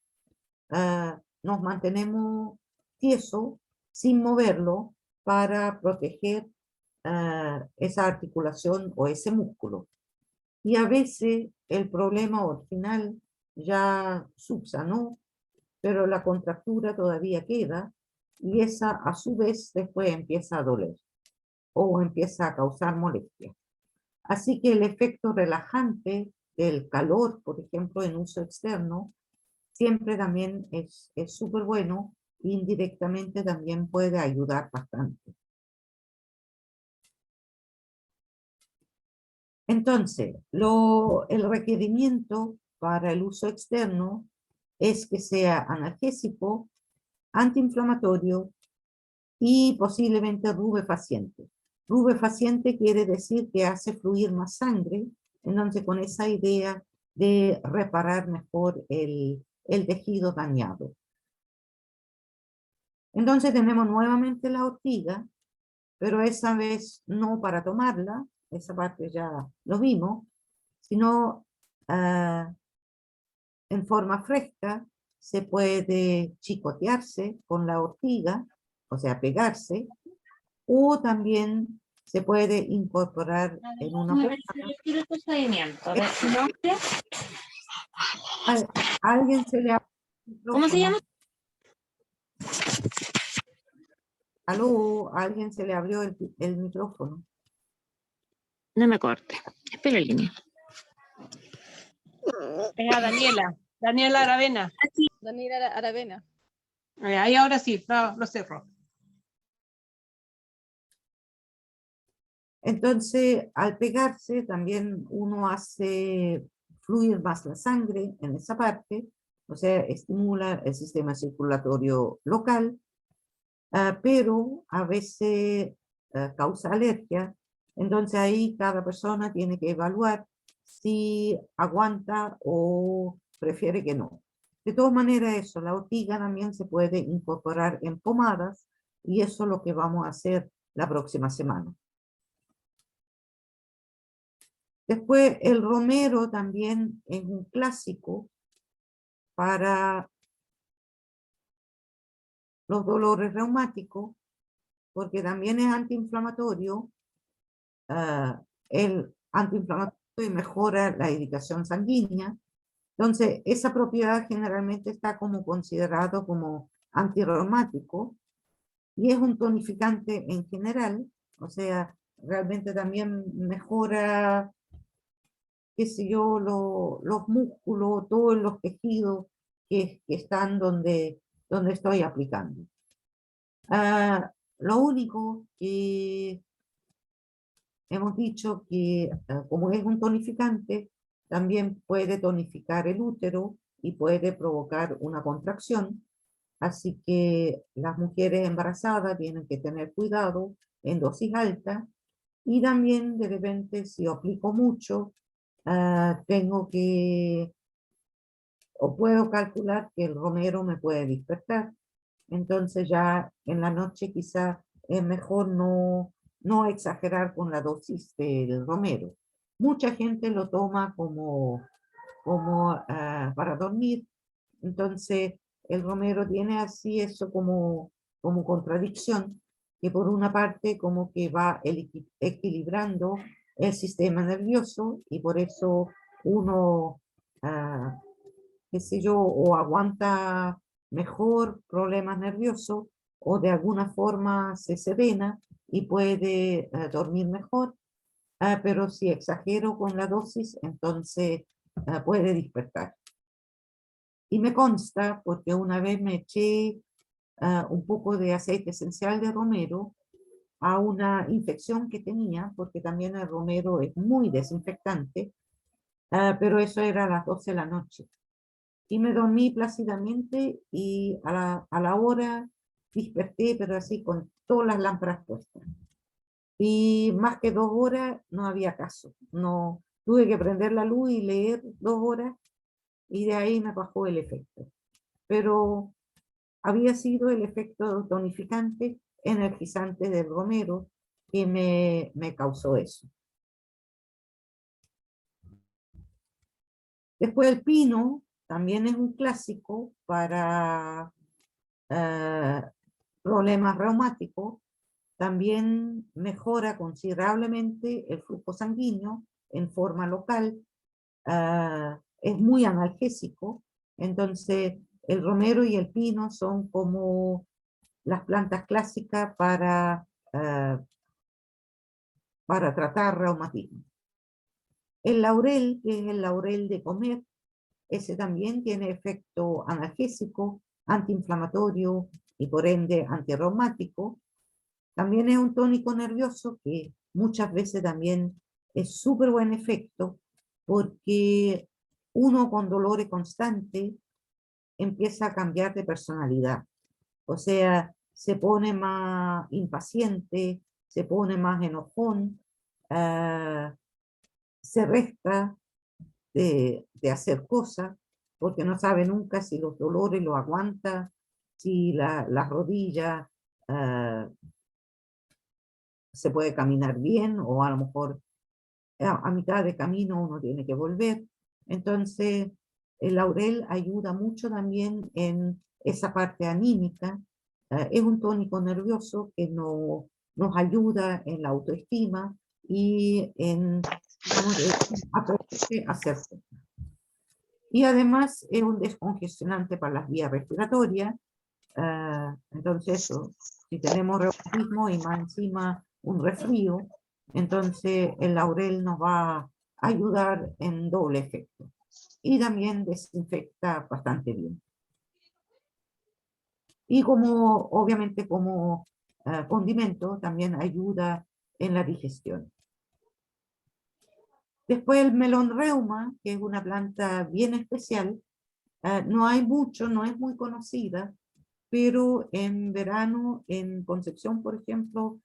nos mantenemos tiesos sin moverlo para proteger esa articulación o ese músculo. Y a veces el problema original ya subsanó, pero la contractura todavía queda y esa a su vez después empieza a doler o empieza a causar molestia. Así que el efecto relajante del calor, por ejemplo, en uso externo, siempre también es súper bueno e indirectamente también puede ayudar bastante. Entonces, el requerimiento para el uso externo es que sea analgésico, antiinflamatorio y posiblemente rubefaciente. Rubefaciente quiere decir que hace fluir más sangre, entonces con esa idea de reparar mejor el tejido dañado. Entonces tenemos nuevamente la ortiga, pero esa vez no para tomarla, esa parte ya lo vimos, sino en forma fresca se puede chicotearse con la ortiga, o sea, pegarse, o también se puede incorporar en una pomada. El procedimiento. De su nombre, ¿A alguien se le abrió el ¿cómo se micrófono? llama? Aló, ¿a alguien se le abrió el micrófono? No me corte. Espera en línea. Es a Daniela. Daniela Aravena. Daniela Aravena. Ahí ahora sí, lo cerro. Entonces, al pegarse, también uno hace fluir más la sangre en esa parte, o sea, estimula el sistema circulatorio local, pero a veces causa alergia. Entonces ahí cada persona tiene que evaluar si aguanta o prefiere que no. De todas maneras, eso, la ortiga también se puede incorporar en pomadas y eso es lo que vamos a hacer la próxima semana. Después, el romero también es un clásico para los dolores reumáticos, porque también es antiinflamatorio. El antiinflamatorio mejora la irrigación sanguínea. Entonces, esa propiedad generalmente está como considerado como antirreumático y es un tonificante en general, o sea, realmente también mejora, qué sé yo, los músculos, todos los tejidos que están donde estoy aplicando. Lo único que hemos dicho que como es un tonificante, también puede tonificar el útero y puede provocar una contracción. Así que las mujeres embarazadas tienen que tener cuidado en dosis alta y también de repente si aplico mucho, tengo que o puedo calcular que el romero me puede despertar. Entonces ya en la noche quizá es mejor no exagerar con la dosis del romero. Mucha gente lo toma como para dormir, entonces el romero tiene así eso como contradicción, que por una parte como que va equilibrando el sistema nervioso y por eso uno, qué sé yo, o aguanta mejor problemas nerviosos o de alguna forma se serena y puede dormir mejor, pero si exagero con la dosis, entonces puede despertar. Y me consta, porque una vez me eché un poco de aceite esencial de romero a una infección que tenía, porque también el romero es muy desinfectante, pero eso era a las 12 de la noche. Y me dormí plácidamente y a la hora desperté, pero así con todas las lámparas puestas. Y más que 2 horas no había caso. No, tuve que prender la luz y leer 2 horas y de ahí me bajó el efecto. Pero había sido el efecto tonificante, energizante del romero que me causó eso. Después el pino también es un clásico para problemas reumáticos. También mejora considerablemente el flujo sanguíneo en forma local. Es muy analgésico. Entonces, el romero y el pino son como las plantas clásicas para tratar reumatismo. El laurel, que es el laurel de comer, ese también tiene efecto analgésico, antiinflamatorio y por ende antirreumático. También es un tónico nervioso que muchas veces también es súper buen efecto porque uno con dolores constantes empieza a cambiar de personalidad. O sea, se pone más impaciente, se pone más enojón, se resta de hacer cosas porque no sabe nunca si los dolores lo aguanta, si las rodillas se puede caminar bien o a lo mejor a mitad de camino uno tiene que volver. Entonces, el laurel ayuda mucho también en esa parte anímica. Es un tónico nervioso que no nos ayuda en la autoestima y en, digamos, aprender a hacer cosas. Y además es un descongestionante para las vías respiratorias. Entonces, eso, si tenemos reumatismo y más encima un resfrío, entonces el laurel nos va a ayudar en doble efecto. Y también desinfecta bastante bien. Y como, obviamente, como condimento, también ayuda en la digestión. Después el melón reuma, que es una planta bien especial. No hay mucho, no es muy conocida, pero en verano en Concepción, por ejemplo,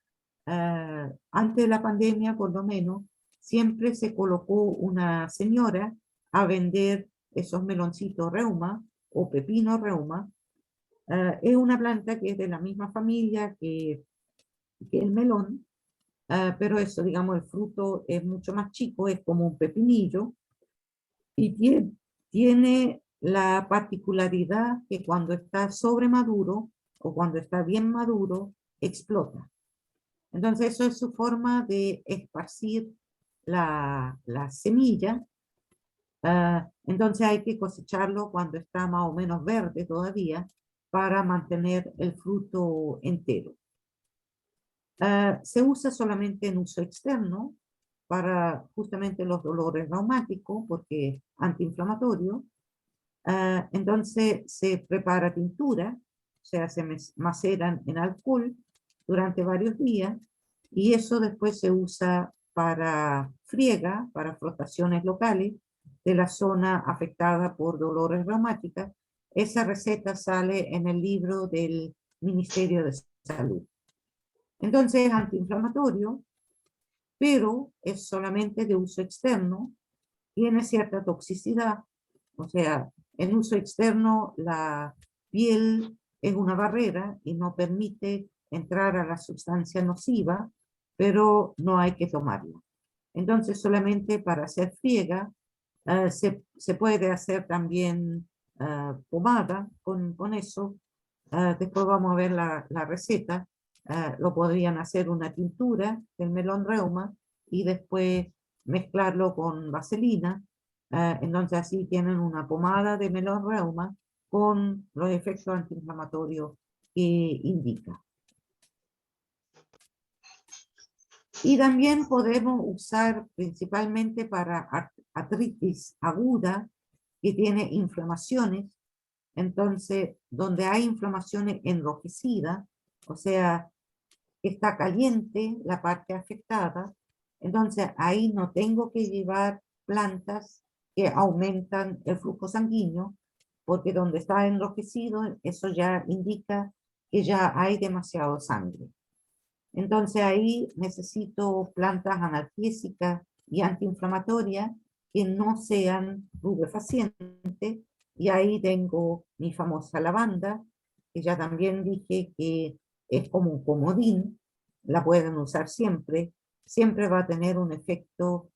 antes de la pandemia, por lo menos, siempre se colocó una señora a vender esos meloncitos reuma o pepino reuma. Es una planta que es de la misma familia que el melón, pero eso, digamos, el fruto es mucho más chico, es como un pepinillo, y tiene la particularidad que cuando está sobremaduro o cuando está bien maduro, explota. Entonces, eso es su forma de esparcir la semilla. Entonces hay que cosecharlo cuando está más o menos verde todavía para mantener el fruto entero. Se usa solamente en uso externo para justamente los dolores reumáticos porque es antiinflamatorio. Entonces se prepara tintura, o sea, se maceran en alcohol durante varios días y eso después se usa para friega, para frotaciones locales de la zona afectada por dolores reumáticos. Esa receta sale en el libro del Ministerio de Salud. Entonces es antiinflamatorio, pero es solamente de uso externo, tiene cierta toxicidad, o sea, en uso externo la piel es una barrera y no permite entrar a la sustancia nociva, pero no hay que tomarla. Entonces solamente para hacer friega se puede hacer también pomada con eso. Después vamos a ver la receta. Lo podrían hacer una tintura del melón reuma y después mezclarlo con vaselina. Entonces así tienen una pomada de melón reuma con los efectos antiinflamatorios que indica. Y también podemos usar principalmente para artritis aguda que tiene inflamaciones. Entonces, donde hay inflamaciones enrojecidas, o sea, está caliente la parte afectada, entonces ahí no tengo que llevar plantas que aumentan el flujo sanguíneo, porque donde está enrojecido, eso ya indica que ya hay demasiado sangre. Entonces ahí necesito plantas analgésicas y antiinflamatorias que no sean rubefacientes, y ahí tengo mi famosa lavanda, que ya también dije que es como un comodín, la pueden usar siempre, siempre va a tener un efecto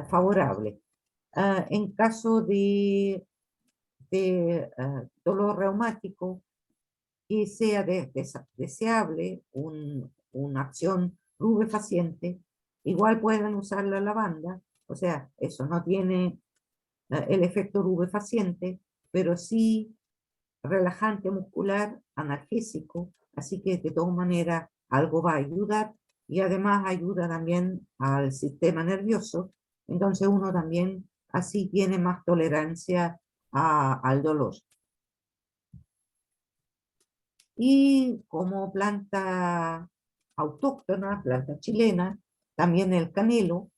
favorable. En caso de dolor reumático, que sea deseable una acción rubefaciente, igual pueden usar la lavanda, o sea, eso no tiene el efecto rubefaciente, pero sí relajante muscular, analgésico, así que de todas maneras algo va a ayudar y además ayuda también al sistema nervioso, entonces uno también así tiene más tolerancia al dolor. Y como planta autóctona, planta chilena, también el canelo,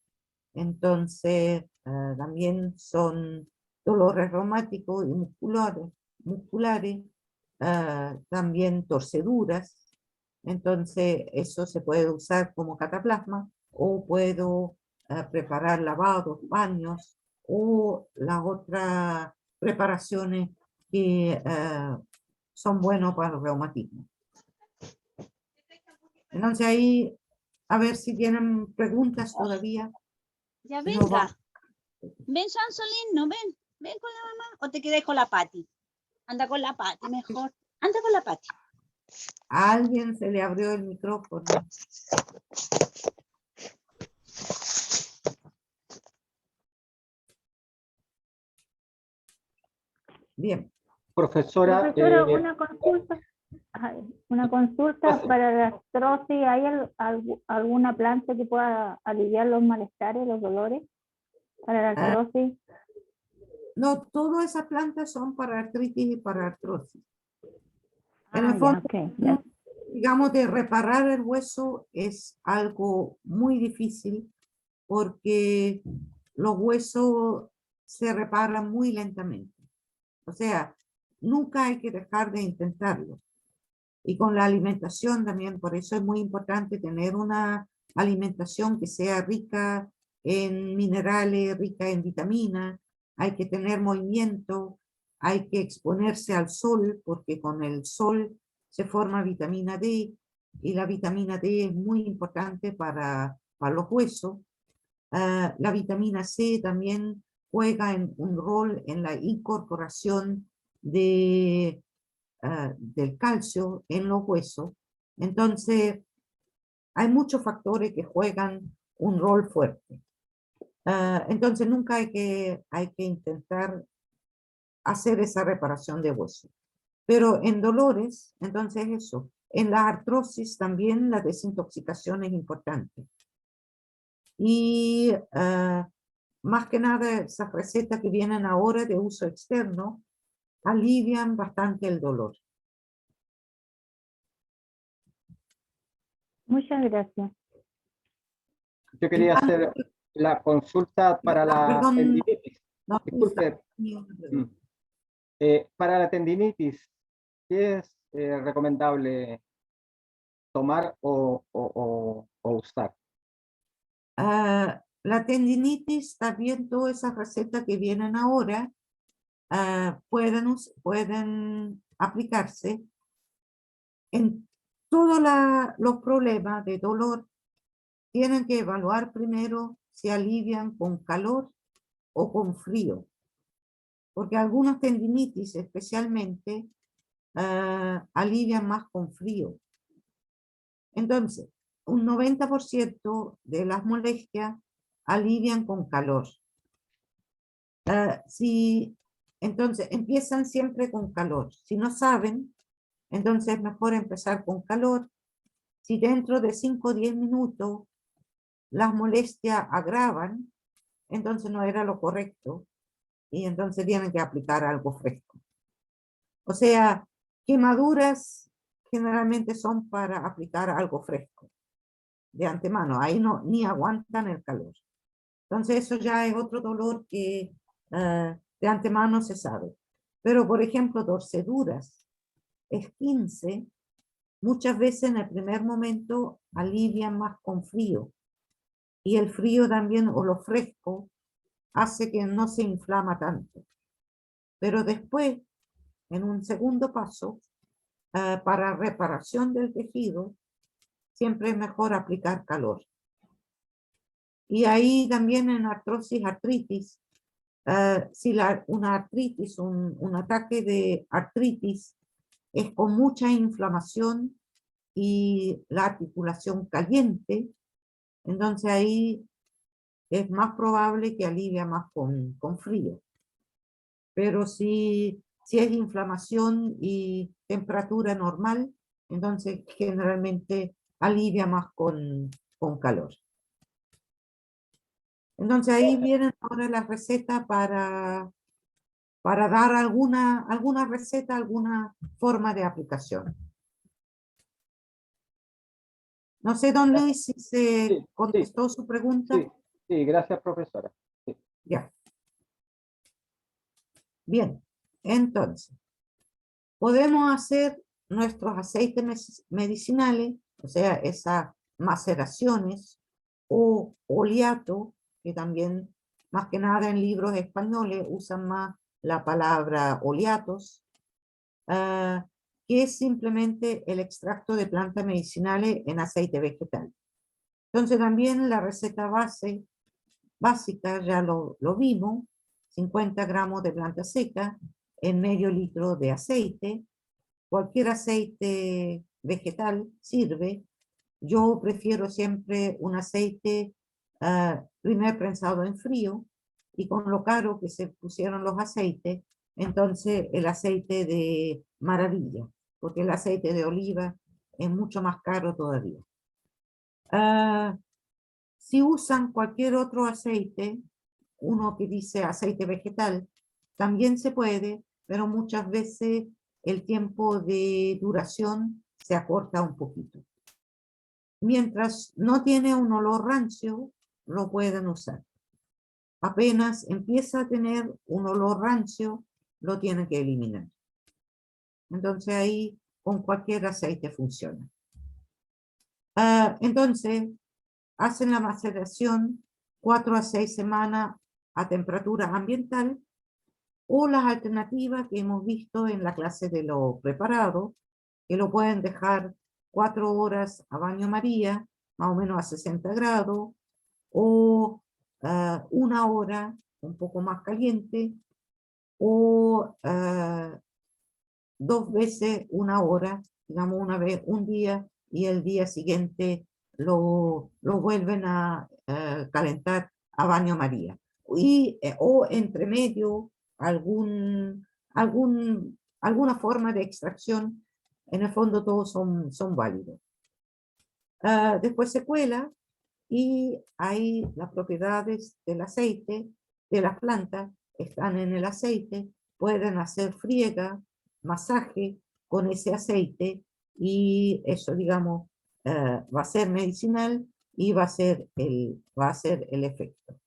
entonces también son dolores reumáticos y musculares, también torceduras, entonces eso se puede usar como cataplasma o puedo preparar lavados, baños o las otras preparaciones que son buenos para el reumatismo. Entonces ahí, a ver si tienen preguntas todavía. Ya Si no, venga. Ven, Sansolino, ven con la mamá. O te quedas con la Pati. Anda con la Pati mejor. Anda con la Pati. A alguien se le abrió el micrófono. Bien. Profesora, Profesora, una consulta. Una consulta Pase. para la artrosis. ¿Hay alguna planta que pueda aliviar los malestares, los dolores para la artrosis? No, todas esas plantas son para artritis y para artrosis. En Ah, el fondo, ya, ok, ya. digamos, de reparar el hueso es algo muy difícil porque los huesos se reparan muy lentamente. O sea, nunca hay que dejar de intentarlo. Y con la alimentación también, por eso es muy importante tener una alimentación que sea rica en minerales, rica en vitaminas. Hay que tener movimiento, hay que exponerse al sol, porque con el sol se forma vitamina D, y la vitamina D es muy importante para los huesos. La vitamina C también juega un rol en la incorporación del calcio en los huesos. Entonces, hay muchos factores que juegan un rol fuerte. Entonces, nunca hay que intentar hacer esa reparación de hueso. Pero en dolores, entonces eso. En la artrosis también la desintoxicación es importante. Y más que nada esas recetas que vienen ahora de uso externo alivian bastante el dolor. Muchas gracias. yo quería hacer la consulta para la Perdón, tendinitis. no, Disculpe, para la tendinitis, ¿qué es recomendable tomar o usar? La tendinitis, también todas esas recetas que vienen ahora pueden aplicarse en todos los problemas de dolor. Tienen que evaluar primero si alivian con calor o con frío, porque algunas tendinitis especialmente alivian más con frío. Entonces, un 90% de las molestias alivian con calor. Entonces, empiezan siempre con calor. Si no saben, entonces es mejor empezar con calor. Si dentro de 5 o 10 minutos las molestias agravan, entonces no era lo correcto y entonces tienen que aplicar algo fresco. O sea, quemaduras generalmente son para aplicar algo fresco de antemano, ahí no, ni aguantan el calor. Entonces eso ya es otro dolor que de antemano se sabe. Pero por ejemplo, torceduras, esguince, muchas veces en el primer momento alivian más con frío. Y el frío también, o lo fresco, hace que no se inflama tanto. Pero después, en un segundo paso, para reparación del tejido, siempre es mejor aplicar calor. Y ahí también en artrosis, artritis, si una artritis, un ataque de artritis es con mucha inflamación y la articulación caliente, entonces ahí es más probable que alivia más con frío. Pero si es inflamación y temperatura normal, entonces generalmente alivia más con calor. Entonces ahí vienen ahora las recetas para dar alguna receta, alguna forma de aplicación. No sé, don Luis, si se Sí, contestó su pregunta. Sí, gracias, profesora. Sí. Ya. Bien, entonces, podemos hacer nuestros aceites medicinales, o sea, esas maceraciones o oleato, que también, más que nada en libros españoles, usan más la palabra oleatos, que es simplemente el extracto de plantas medicinales en aceite vegetal. Entonces también la receta básica ya lo vimos, 50 gramos de planta seca en medio litro de aceite, cualquier aceite vegetal sirve. Yo prefiero siempre un aceite primer prensado en frío, y con lo caro que se pusieron los aceites, entonces el aceite de maravilla, porque el aceite de oliva es mucho más caro todavía. Si usan cualquier otro aceite, uno que dice aceite vegetal, también se puede, pero muchas veces el tiempo de duración se acorta un poquito. Mientras no tiene un olor rancio, lo pueden usar. Apenas empieza a tener un olor rancio, lo tienen que eliminar. Entonces ahí con cualquier aceite funciona. Entonces hacen la maceración 4 a 6 semanas a temperatura ambiental, o las alternativas que hemos visto en la clase de lo preparado, que lo pueden dejar 4 horas a baño María, más o menos a 60 grados, o 1 hora un poco más caliente, o 2 veces 1 hora, digamos una vez un día, y el día siguiente lo vuelven a calentar a baño María. O entre medio alguna forma de extracción. En el fondo todos son válidos. Después se cuela, y ahí las propiedades del aceite, de las plantas, están en el aceite. Pueden hacer friega, masaje con ese aceite, y eso, digamos, va a ser medicinal y va a ser el efecto.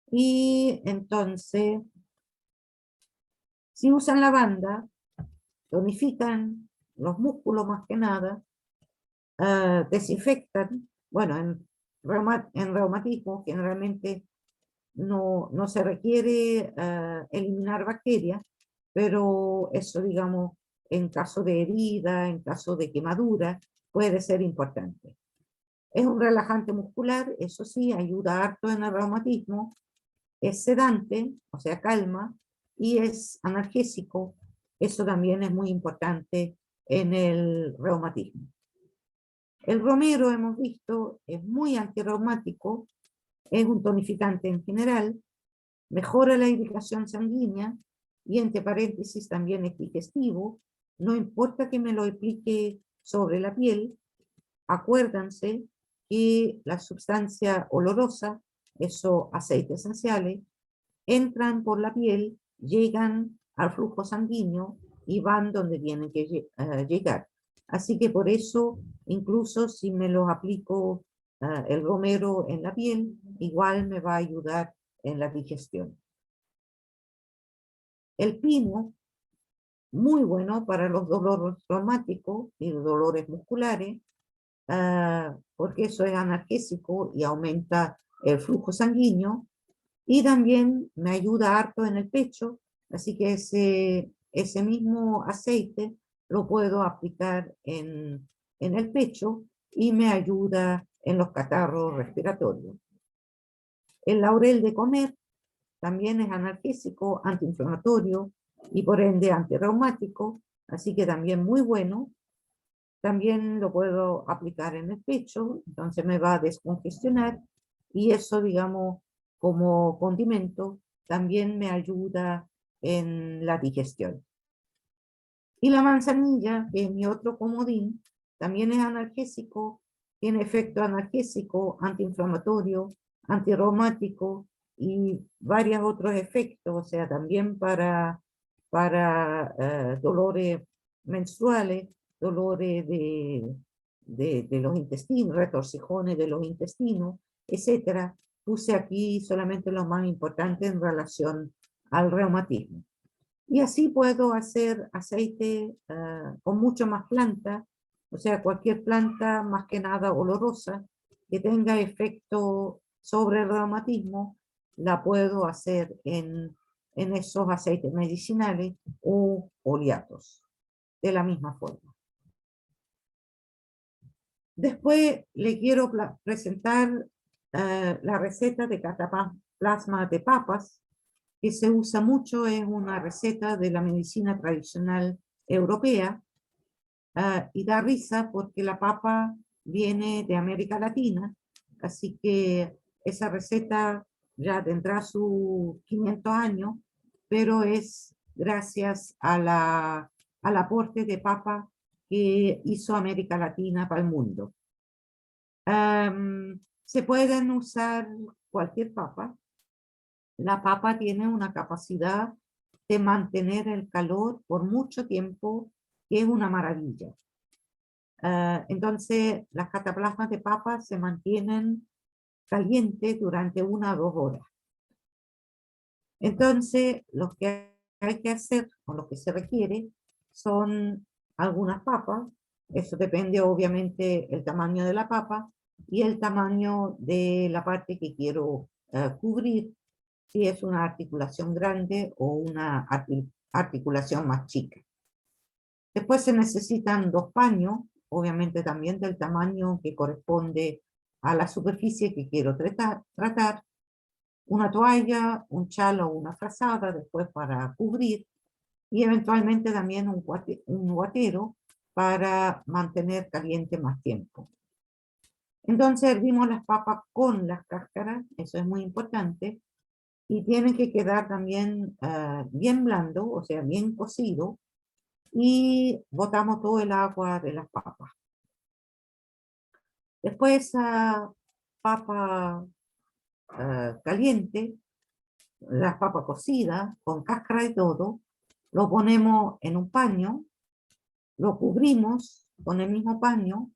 Y entonces, si usan lavanda, tonifican los músculos más que nada, desinfectan. Bueno, en reumatismo generalmente no se requiere eliminar bacterias, pero eso, digamos, en caso de herida, en caso de quemadura, puede ser importante. Es un relajante muscular, eso sí, ayuda harto en el reumatismo. Es sedante, o sea, calma, y es analgésico. Eso también es muy importante en el reumatismo. El romero, hemos visto, es muy antirreumático, es un tonificante en general, mejora la irrigación sanguínea, y entre paréntesis también es digestivo. No importa que me lo aplique sobre la piel, acuérdense que la sustancia olorosa, esos aceites esenciales, entran por la piel, llegan al flujo sanguíneo y van donde tienen que llegar. Así que por eso, incluso si me lo aplico el romero en la piel, igual me va a ayudar en la digestión. El pino, muy bueno para los dolores reumáticos y los dolores musculares, porque eso es analgésico y aumenta el flujo sanguíneo, y también me ayuda harto en el pecho, así que ese mismo aceite lo puedo aplicar en el pecho y me ayuda en los catarros respiratorios. El laurel de comer también es analgésico, antiinflamatorio y por ende antirreumático, así que también muy bueno. También lo puedo aplicar en el pecho, entonces me va a descongestionar, y eso, digamos, como condimento, también me ayuda en la digestión. Y la manzanilla, que es mi otro comodín, también es analgésico, tiene efecto analgésico, antiinflamatorio, antirreumático y varios otros efectos, o sea, también para dolores menstruales, dolores de los intestinos, retorcijones de los intestinos, etcétera. Puse aquí solamente lo más importante en relación al reumatismo. Y así puedo hacer aceite con mucho más planta, o sea, cualquier planta más que nada olorosa que tenga efecto sobre el reumatismo, la puedo hacer en esos aceites medicinales o oleatos, de la misma forma. Después le quiero presentar la receta de cataplasma de papas, que se usa mucho, es una receta de la medicina tradicional europea, y da risa porque la papa viene de América Latina, así que esa receta ya tendrá sus 500 años, pero es gracias al aporte de papa que hizo América Latina para el mundo. Se pueden usar cualquier papa. La papa tiene una capacidad de mantener el calor por mucho tiempo, que es una maravilla. Entonces, las cataplasmas de papa se mantienen calientes durante 1 a 2 horas. Entonces, lo que hay que hacer, o lo que se requiere, son algunas papas. Eso depende, obviamente, el tamaño de la papa y el tamaño de la parte que quiero cubrir, si es una articulación grande o una articulación más chica. Después se necesitan 2 paños, obviamente también del tamaño que corresponde a la superficie que quiero tratar, una toalla, un chal o una frazada después para cubrir, y eventualmente también un guatero para mantener caliente más tiempo. Entonces hervimos las papas con las cáscaras, eso es muy importante, y tienen que quedar también bien blando, o sea, bien cocido, y botamos todo el agua de las papas. Después esa papa caliente, las papas cocidas, con cáscara y todo, lo ponemos en un paño, lo cubrimos con el mismo paño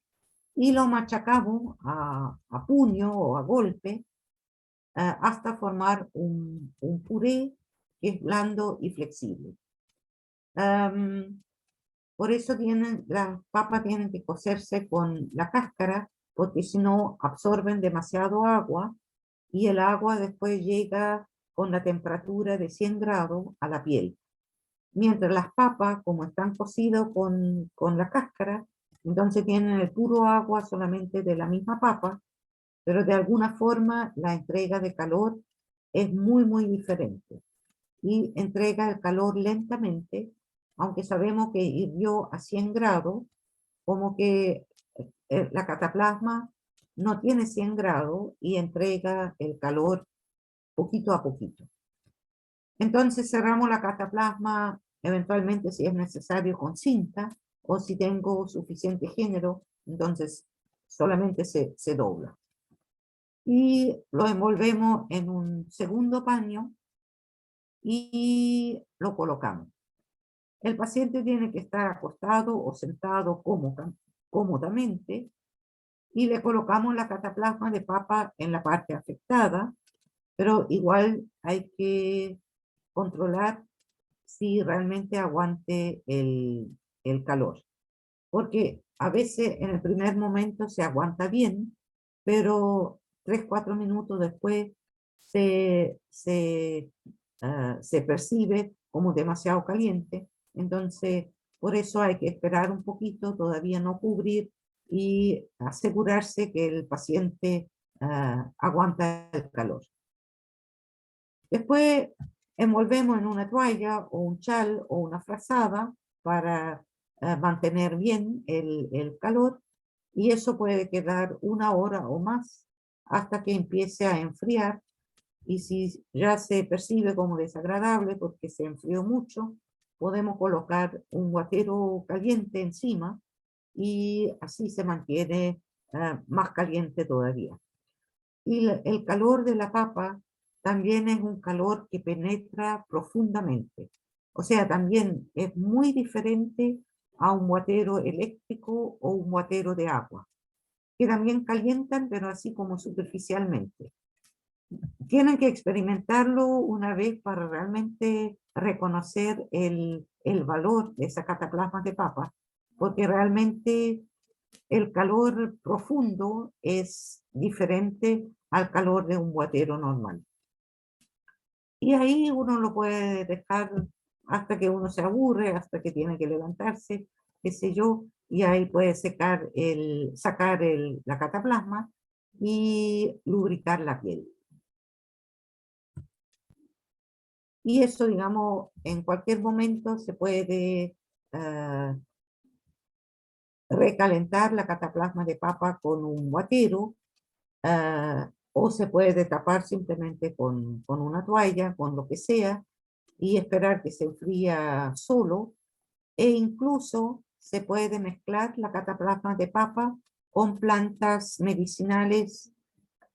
y lo machacamos a puño o a golpe hasta formar un puré que es blando y flexible. Por eso las papas tienen que cocerse con la cáscara, porque si no absorben demasiado agua y el agua después llega con la temperatura de 100 grados a la piel. Mientras las papas, como están cocidas con la cáscara, entonces tienen el puro agua solamente de la misma papa, pero de alguna forma la entrega de calor es muy, muy diferente. Y entrega el calor lentamente, aunque sabemos que hirvió a 100 grados, como que la cataplasma no tiene 100 grados y entrega el calor poquito a poquito. Entonces cerramos la cataplasma eventualmente si es necesario con cinta, o si tengo suficiente género, entonces solamente se dobla. Y lo envolvemos en un segundo paño y lo colocamos. El paciente tiene que estar acostado o sentado cómodamente y le colocamos la cataplasma de papa en la parte afectada, pero igual hay que controlar si realmente aguante el calor. Porque a veces en el primer momento se aguanta bien, pero 3-4 minutos después se percibe como demasiado caliente. Entonces, por eso hay que esperar un poquito, todavía no cubrir y asegurarse que el paciente aguanta el calor. Después envolvemos en una toalla o un chal o una frazada para mantener bien el calor, y eso puede quedar 1 hora o más hasta que empiece a enfriar, y si ya se percibe como desagradable porque se enfrió mucho, podemos colocar un guatero caliente encima y así se mantiene más caliente todavía. Y el calor de la papa también es un calor que penetra profundamente. O sea, también es muy diferente a un guatero eléctrico o un guatero de agua, que también calientan, pero así como superficialmente. Tienen que experimentarlo una vez para realmente reconocer el valor de esa cataplasma de papa, porque realmente el calor profundo es diferente al calor de un guatero normal. Y ahí uno lo puede dejar hasta que uno se aburre, hasta que tiene que levantarse, qué sé yo, y ahí puede sacar la cataplasma y lubricar la piel. Y eso, digamos, en cualquier momento se puede recalentar la cataplasma de papa con un guatero, o se puede tapar simplemente con una toalla, con lo que sea, y esperar que se enfría solo, e incluso se puede mezclar la cataplasma de papa con plantas medicinales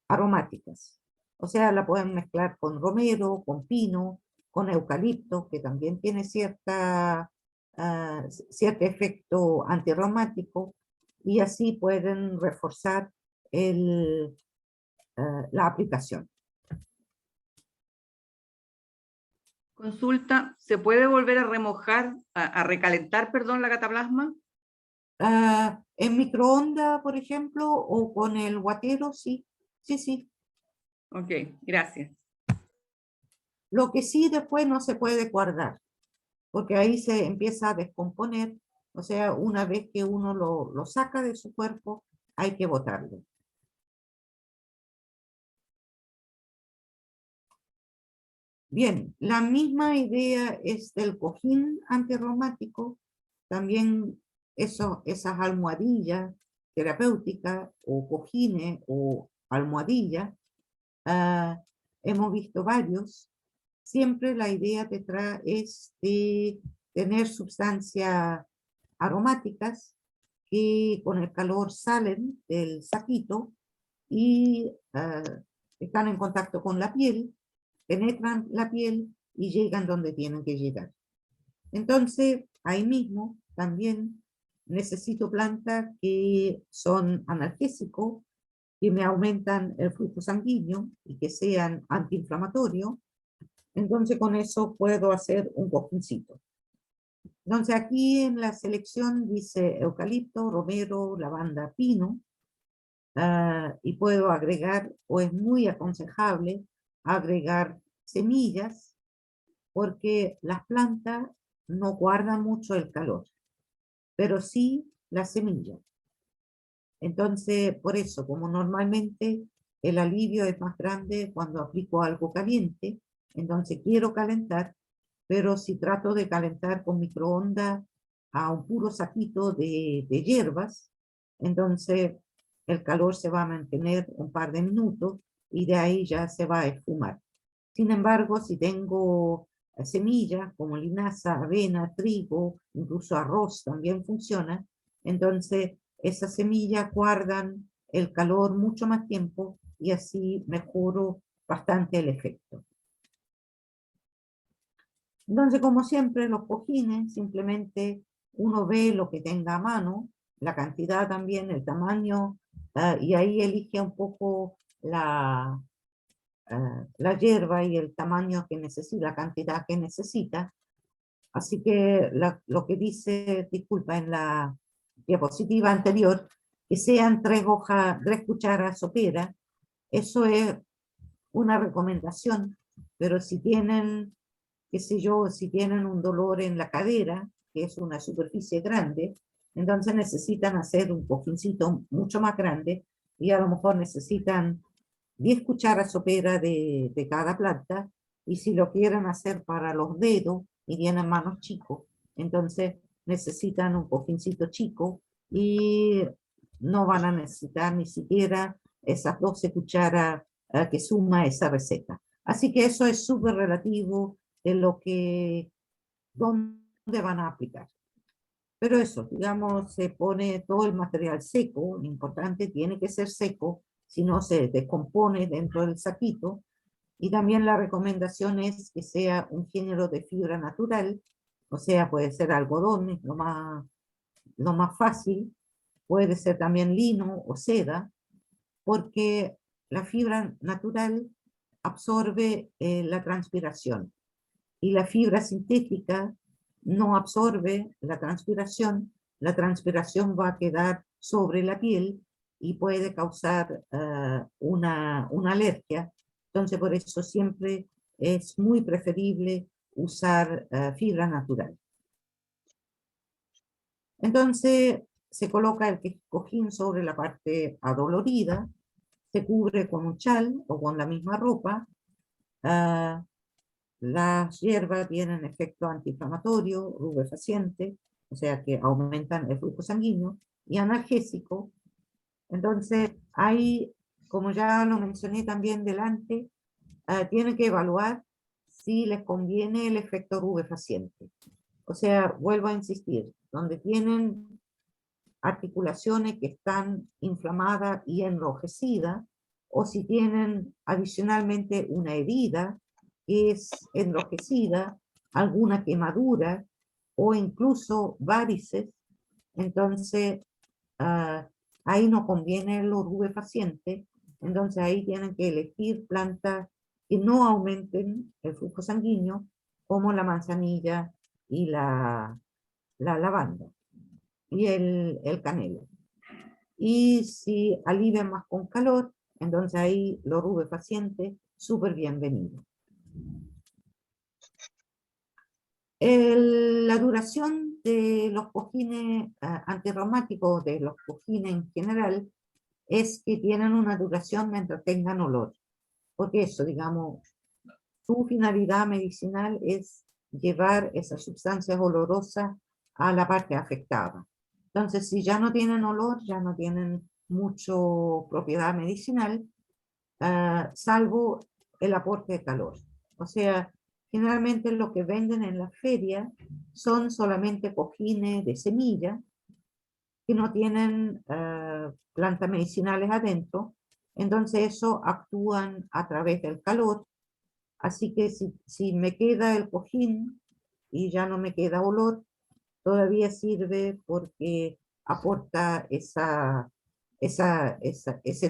aromáticas. O sea, la pueden mezclar con romero, con pino, con eucalipto, que también tiene cierto efecto antirreumático, y así pueden reforzar la aplicación. Consulta, ¿se puede volver a remojar, a recalentar, perdón, la cataplasma? En microondas, por ejemplo, o con el guatero, sí, sí, sí. Ok, gracias. Lo que sí después no se puede guardar, porque ahí se empieza a descomponer, o sea, una vez que uno lo saca de su cuerpo, hay que botarlo. Bien, la misma idea es del cojín antirreumático, también esas almohadillas terapéuticas o cojines o almohadillas, hemos visto varios. Siempre la idea detrás es de tener sustancias aromáticas que con el calor salen del saquito y están en contacto con la piel, penetran la piel y llegan donde tienen que llegar. Entonces, ahí mismo también necesito plantas que son analgésicos, que me aumentan el flujo sanguíneo y que sean antiinflamatorios. Entonces, con eso puedo hacer un cojincito. Entonces, aquí en la selección dice eucalipto, romero, lavanda, pino, y puedo agregar, o es muy aconsejable, agregar semillas, porque las plantas no guardan mucho el calor, pero sí las semillas. Entonces, por eso, como normalmente el alivio es más grande cuando aplico algo caliente, entonces quiero calentar, pero si trato de calentar con microondas a un puro saquito de hierbas, entonces el calor se va a mantener un par de minutos y de ahí ya se va a esfumar. Sin embargo, si tengo semillas como linaza, avena, trigo, incluso arroz también funciona, entonces esas semillas guardan el calor mucho más tiempo y así mejoro bastante el efecto. Entonces, como siempre, los cojines, simplemente uno ve lo que tenga a mano, la cantidad también, el tamaño, y ahí elige un poco la hierba y el tamaño que necesita, la cantidad que necesita. Así que lo que dice, disculpa, en la diapositiva anterior, que sean 3 cucharas soperas, eso es una recomendación, pero si tienen, qué sé yo, si tienen un dolor en la cadera, que es una superficie grande, entonces necesitan hacer un cojincito mucho más grande y a lo mejor necesitan 10 cucharas soperas de cada planta, y si lo quieren hacer para los dedos y tienen manos chicos, entonces necesitan un cojincito chico y no van a necesitar ni siquiera esas 12 cucharas que suma esa receta. Así que eso es súper relativo de dónde van a aplicar. Pero eso, digamos, se pone todo el material seco, lo importante tiene que ser seco, si no se descompone dentro del saquito. Y también la recomendación es que sea un género de fibra natural, o sea, puede ser algodón, es lo más fácil, puede ser también lino o seda, porque la fibra natural absorbe la transpiración y la fibra sintética no absorbe la transpiración va a quedar sobre la piel y puede causar una alergia. Entonces, por eso siempre es muy preferible usar fibra natural. Entonces, se coloca el cojín sobre la parte adolorida, se cubre con un chal o con la misma ropa, Las hierbas tienen efecto antiinflamatorio, rubefaciente, o sea que aumentan el flujo sanguíneo, y analgésico. Entonces, hay, como ya lo mencioné también delante, tienen que evaluar si les conviene el efecto rubefaciente. O sea, vuelvo a insistir, donde tienen articulaciones que están inflamadas y enrojecidas, o si tienen adicionalmente una herida que es enrojecida, alguna quemadura o incluso varices, entonces ahí no conviene el rubefaciente, entonces ahí tienen que elegir plantas que no aumenten el flujo sanguíneo, como la manzanilla y la lavanda y el canelo. Y si alivian más con calor, entonces ahí los rubefacientes, súper bienvenidos. La duración de los cojines antirreumáticos, de los cojines en general, es que tienen una duración mientras tengan olor. Porque eso, digamos, su finalidad medicinal es llevar esas sustancias olorosas a la parte afectada. Entonces, si ya no tienen olor, ya no tienen mucho propiedad medicinal, salvo el aporte de calor. O sea, generalmente lo que venden en la feria son solamente cojines de semilla que no tienen plantas medicinales adentro, entonces eso actúan a través del calor. Así que si me queda el cojín y ya no me queda olor, todavía sirve porque aporta esa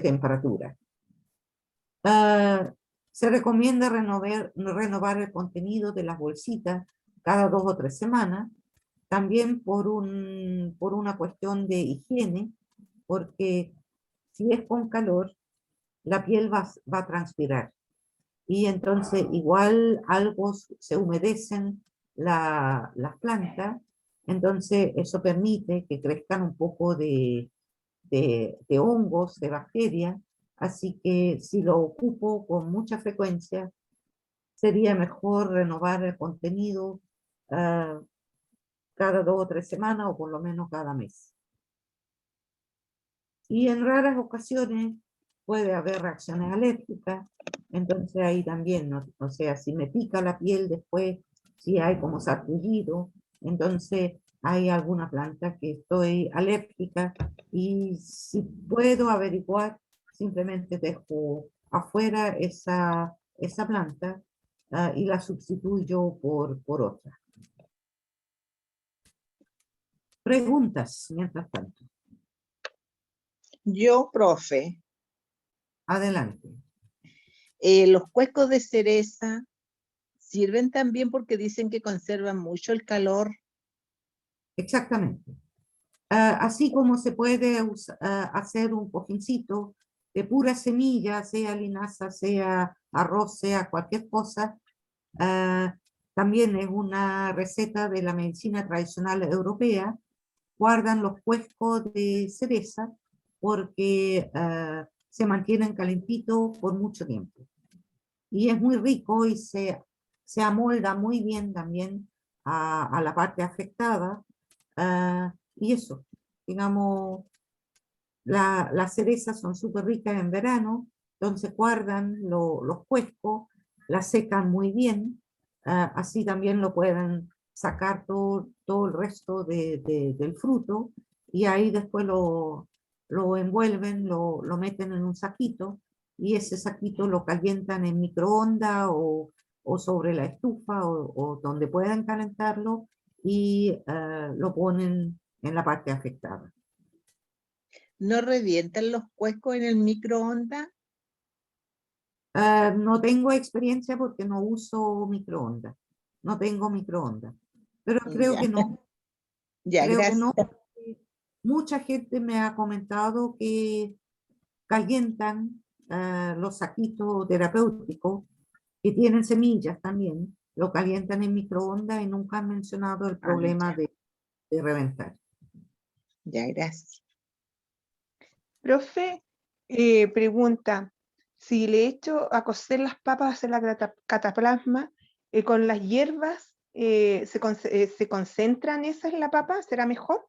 temperatura. Se recomienda renovar el contenido de las bolsitas cada 2 o 3 semanas, también por una cuestión de higiene, porque si es con calor, la piel va a transpirar. Y entonces igual algo se humedecen las plantas, entonces eso permite que crezcan un poco de hongos, de bacterias, así que si lo ocupo con mucha frecuencia, sería mejor renovar el contenido cada 2 o 3 semanas o por lo menos cada mes. Y en raras ocasiones puede haber reacciones alérgicas, entonces ahí también, o sea, si me pica la piel después, si hay como sarpullido, entonces hay alguna planta que estoy alérgica y si puedo averiguar, simplemente dejo afuera esa planta y la sustituyo por otra. Preguntas, mientras tanto. Yo, profe, Adelante. los cuescos de cereza sirven también porque dicen que conservan mucho el calor. Exactamente. Así como se puede hacer un cojincito de pura semilla, sea linaza, sea arroz, sea cualquier cosa, también es una receta de la medicina tradicional europea. Guardan los cuescos de cereza porque se mantienen calentitos por mucho tiempo. Y es muy rico y se amolda muy bien también a la parte afectada. Y eso, digamos, las cerezas son súper ricas en verano, entonces guardan los cuescos, las secan muy bien, así también lo pueden sacar todo el resto del fruto y ahí después lo envuelven, lo meten en un saquito y ese saquito lo calientan en microondas o sobre la estufa o donde puedan calentarlo y lo ponen en la parte afectada. ¿No revientan los cuescos en el microondas? No tengo experiencia porque no uso microondas. No tengo microondas. Pero creo Ya. que no. Ya, Creo que gracias. no. Mucha gente me ha comentado que calientan los saquitos terapéuticos que tienen semillas también. Lo calientan en microondas y nunca han mencionado el problema de reventar. Ya, gracias. Profe, pregunta, si le echo a cocer las papas en la cataplasma, con las hierbas se concentran esas en la papa? ¿Será mejor?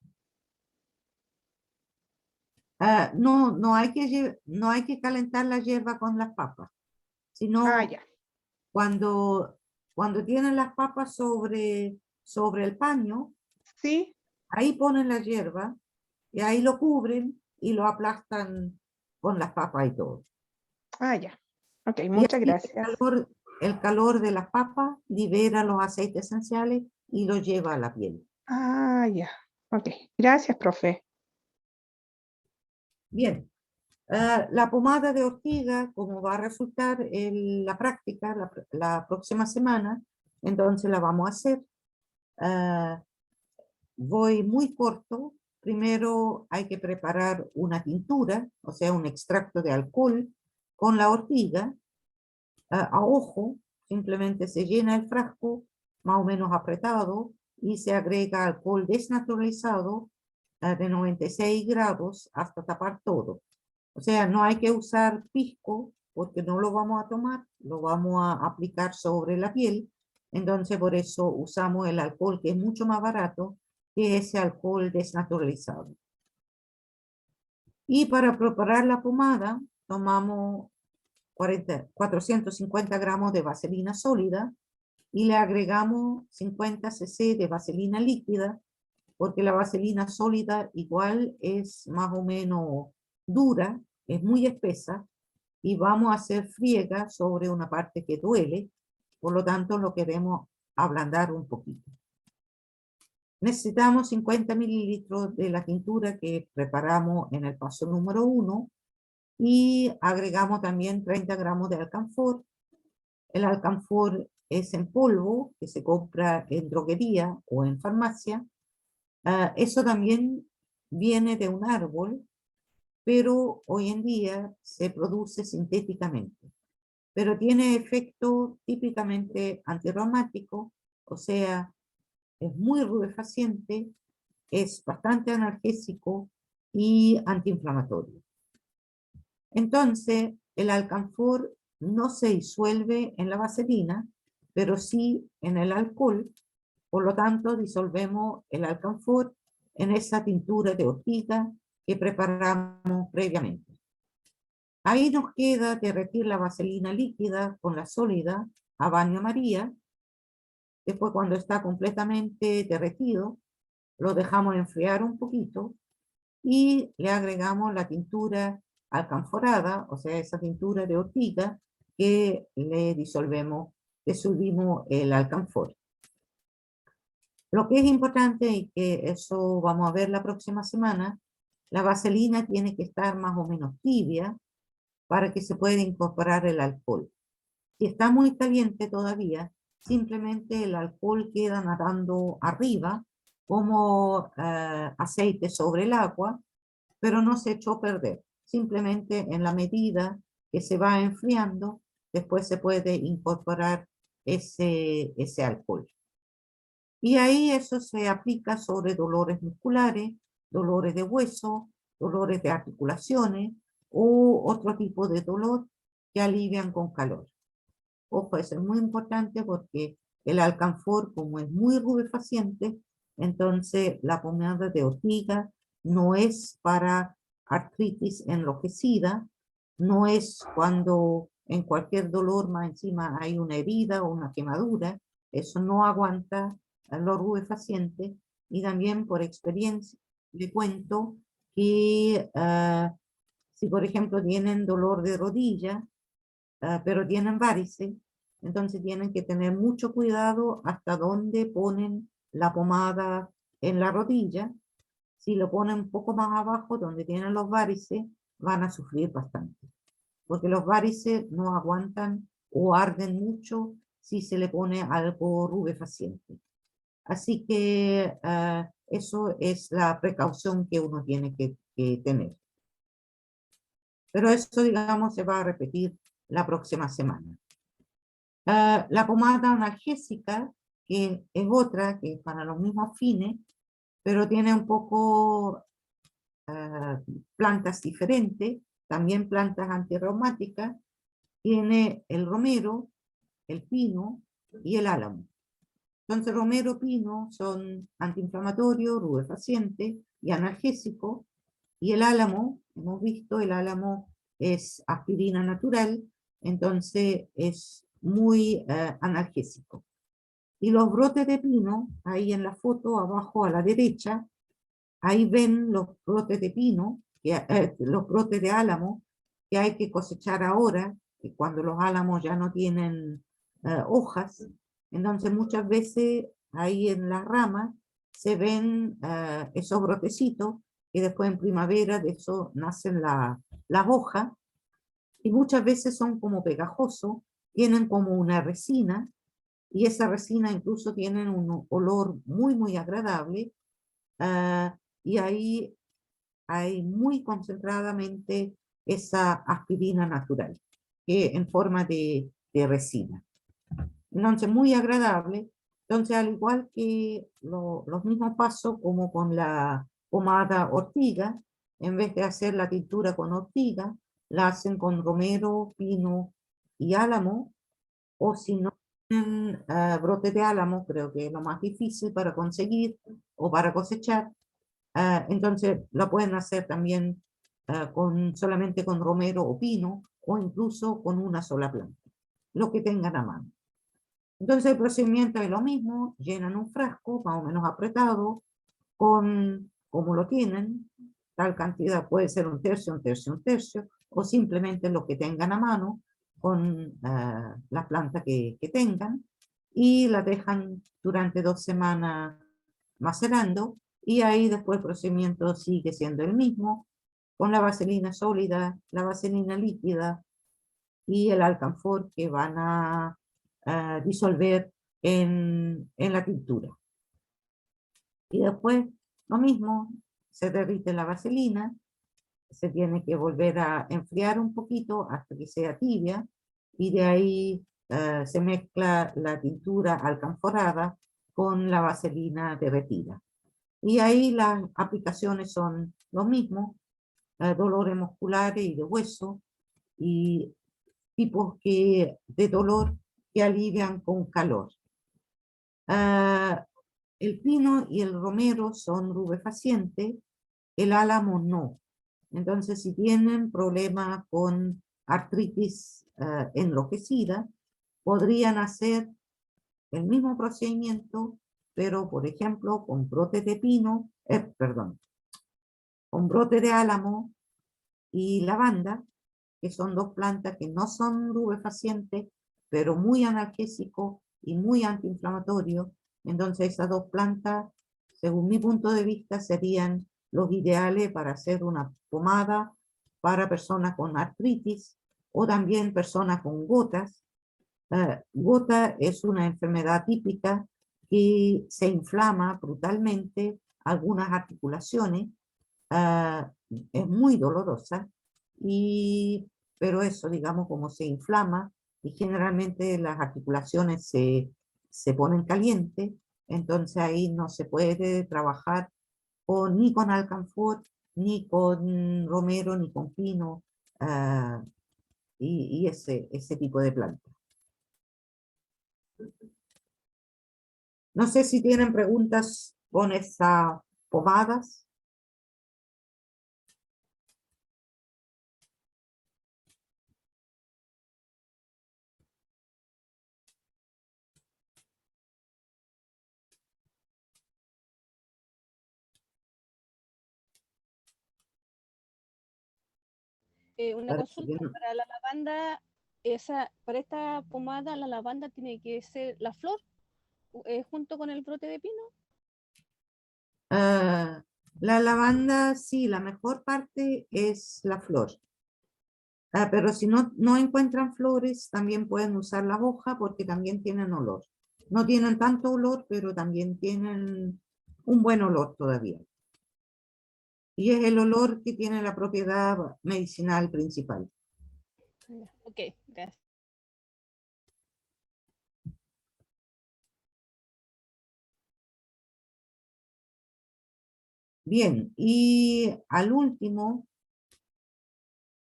No, no hay que calentar la hierba con las papas, sino Ah, ya. cuando tienen las papas sobre el paño, Sí. ahí ponen la hierba y ahí lo cubren y lo aplastan con las papas y todo. Ah, ya. Ok, Y muchas así gracias. el calor de las papas libera los aceites esenciales y los lleva a la piel. Ah, ya. Ok, gracias, profe. Bien, la pomada de ortiga, como va a resultar en la práctica la próxima semana, entonces la vamos a hacer. Voy muy corto. Primero hay que preparar una tintura, o sea, un extracto de alcohol con la ortiga. A ojo, simplemente se llena el frasco más o menos apretado y se agrega alcohol desnaturalizado de 96 grados hasta tapar todo. O sea, no hay que usar pisco porque no lo vamos a tomar, lo vamos a aplicar sobre la piel. Entonces, por eso usamos el alcohol que es mucho más barato que ese alcohol desnaturalizado. Y para preparar la pomada, tomamos 450 gramos de vaselina sólida y le agregamos 50 cc de vaselina líquida, porque la vaselina sólida igual es más o menos dura, es muy espesa, y vamos a hacer friega sobre una parte que duele, por lo tanto lo queremos ablandar un poquito. Necesitamos 50 mililitros de la tintura que preparamos en el paso número 1 y agregamos también 30 gramos de alcanfor. El alcanfor es en polvo que se compra en droguería o en farmacia. Eso también viene de un árbol, pero hoy en día se produce sintéticamente. Pero tiene efecto típicamente antirreumático, o sea, es muy rubefaciente, es bastante analgésico y antiinflamatorio. Entonces, el alcanfor no se disuelve en la vaselina, pero sí en el alcohol. Por lo tanto, disolvemos el alcanfor en esa tintura de ortiga que preparamos previamente. Ahí nos queda derretir la vaselina líquida con la sólida a baño María. Después, cuando está completamente derretido, lo dejamos enfriar un poquito y le agregamos la tintura alcanforada, o sea, esa tintura de ortiga que le disolvemos el alcanfor. Lo que es importante, y que eso vamos a ver la próxima semana, la vaselina tiene que estar más o menos tibia para que se pueda incorporar el alcohol. Si está muy caliente todavía, simplemente el alcohol queda nadando arriba como aceite sobre el agua, pero no se echó a perder. Simplemente en la medida que se va enfriando, después se puede incorporar ese alcohol. Y ahí eso se aplica sobre dolores musculares, dolores de hueso, dolores de articulaciones o otro tipo de dolor que alivian con calor. Ojo, eso es muy importante porque el alcanfor, como es muy rubefaciente, entonces la pomada de ortiga no es para artritis enrojecida, no es cuando en cualquier dolor más encima hay una herida o una quemadura, eso no aguanta lo rubefaciente. Y también por experiencia le cuento que si por ejemplo tienen dolor de rodilla, pero tienen varices, entonces tienen que tener mucho cuidado hasta dónde ponen la pomada en la rodilla. Si lo ponen un poco más abajo, donde tienen los varices, van a sufrir bastante, porque los varices no aguantan o arden mucho si se le pone algo rubefaciente. Así que eso es la precaución que uno tiene que tener. Pero eso, digamos, se va a repetir la próxima semana. La pomada analgésica, que es otra, que es para los mismos fines, pero tiene un poco plantas diferentes, también plantas antirreumáticas. Tiene el romero, el pino, y el álamo. Entonces, romero, pino son antiinflamatorio, rubefaciente y analgésico. Y el álamo, hemos visto, el álamo es aspirina natural, entonces es muy analgésico. Y los brotes de pino, ahí en la foto abajo a la derecha, ahí ven los brotes de pino, los brotes de álamo que hay que cosechar ahora, que cuando los álamos ya no tienen hojas. Entonces muchas veces ahí en las ramas se ven esos brotecitos y después en primavera de eso nacen las hojas y muchas veces son como pegajosos, tienen como una resina y esa resina incluso tienen un olor muy, muy agradable y ahí hay muy concentradamente esa aspirina natural que en forma de resina. Entonces, muy agradable. Entonces, al igual que los mismos pasos como con la pomada ortiga, en vez de hacer la tintura con ortiga, la hacen con romero, pino y álamo, o si no tienen brote de álamo, creo que es lo más difícil para conseguir o para cosechar, entonces lo pueden hacer también solamente con romero o pino, o incluso con una sola planta, lo que tengan a mano. Entonces el procedimiento es lo mismo, llenan un frasco más o menos apretado, como lo tienen, tal cantidad puede ser un tercio, un tercio, un tercio, o simplemente lo que tengan a mano con la planta que tengan, y la dejan durante 2 semanas macerando, y ahí después el procedimiento sigue siendo el mismo, con la vaselina sólida, la vaselina líquida y el alcanfor que van a disolver en la tintura. Y después lo mismo, se derrite la vaselina, se tiene que volver a enfriar un poquito hasta que sea tibia, y de ahí se mezcla la tintura alcanforada con la vaselina derretida. Y ahí las aplicaciones son lo mismo, dolores musculares y de hueso, y tipos de dolor que alivian con calor. El pino y el romero son rubefacientes, el álamo no. Entonces, si tienen problemas con artritis enrojecida, podrían hacer el mismo procedimiento, pero por ejemplo con brote de pino, con brote de álamo y lavanda, que son 2 plantas que no son rubefacientes, pero muy analgésicos y muy antiinflamatorios. Entonces esas 2 plantas, según mi punto de vista, serían los ideales para hacer una pomada para personas con artritis o también personas con gotas. Gota es una enfermedad típica que se inflama brutalmente algunas articulaciones, es muy dolorosa, pero eso, digamos, como se inflama y generalmente las articulaciones se ponen calientes, entonces ahí no se puede trabajar ni con alcanfor, ni con romero, ni con pino, y ese tipo de planta. No sé si tienen preguntas con esas pomadas. Una Parece que consulta no. para la lavanda, para esta pomada, la lavanda tiene que ser la flor junto con el brote de pino. La lavanda, sí, la mejor parte es la flor. Pero si no encuentran flores, también pueden usar la hoja porque también tienen olor. No tienen tanto olor, pero también tienen un buen olor todavía. Y es el olor que tiene la propiedad medicinal principal. Ok, gracias. Bien, y al último,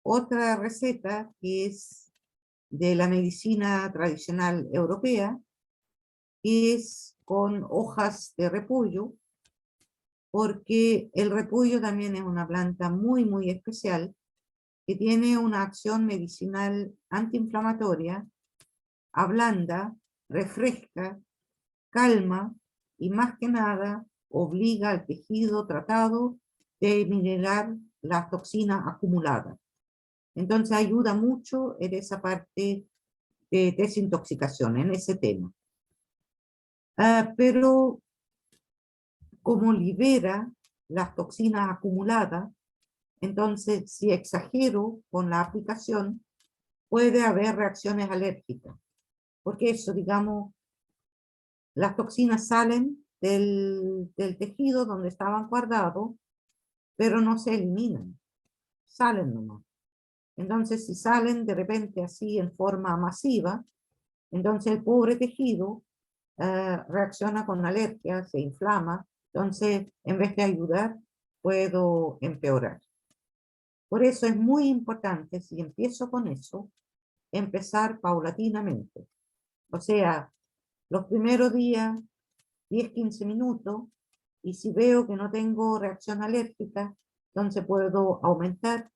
otra receta que es de la medicina tradicional europea, que es con hojas de repollo, porque el repollo también es una planta muy, muy especial, que tiene una acción medicinal antiinflamatoria, ablanda, refresca, calma y más que nada obliga al tejido tratado de eliminar las toxinas acumuladas. Entonces ayuda mucho en esa parte de desintoxicación, en ese tema. Pero como libera las toxinas acumuladas, entonces si exagero con la aplicación, puede haber reacciones alérgicas. Porque eso, digamos, las toxinas salen del tejido donde estaban guardados, pero no se eliminan, salen nomás. Entonces, si salen de repente así en forma masiva, entonces el pobre tejido reacciona con alergia, se inflama, entonces en vez de ayudar, puedo empeorar. Por eso es muy importante, si empiezo con eso, empezar paulatinamente. O sea, los primeros días, 10-15 minutos, y si veo que no tengo reacción alérgica, entonces puedo aumentar,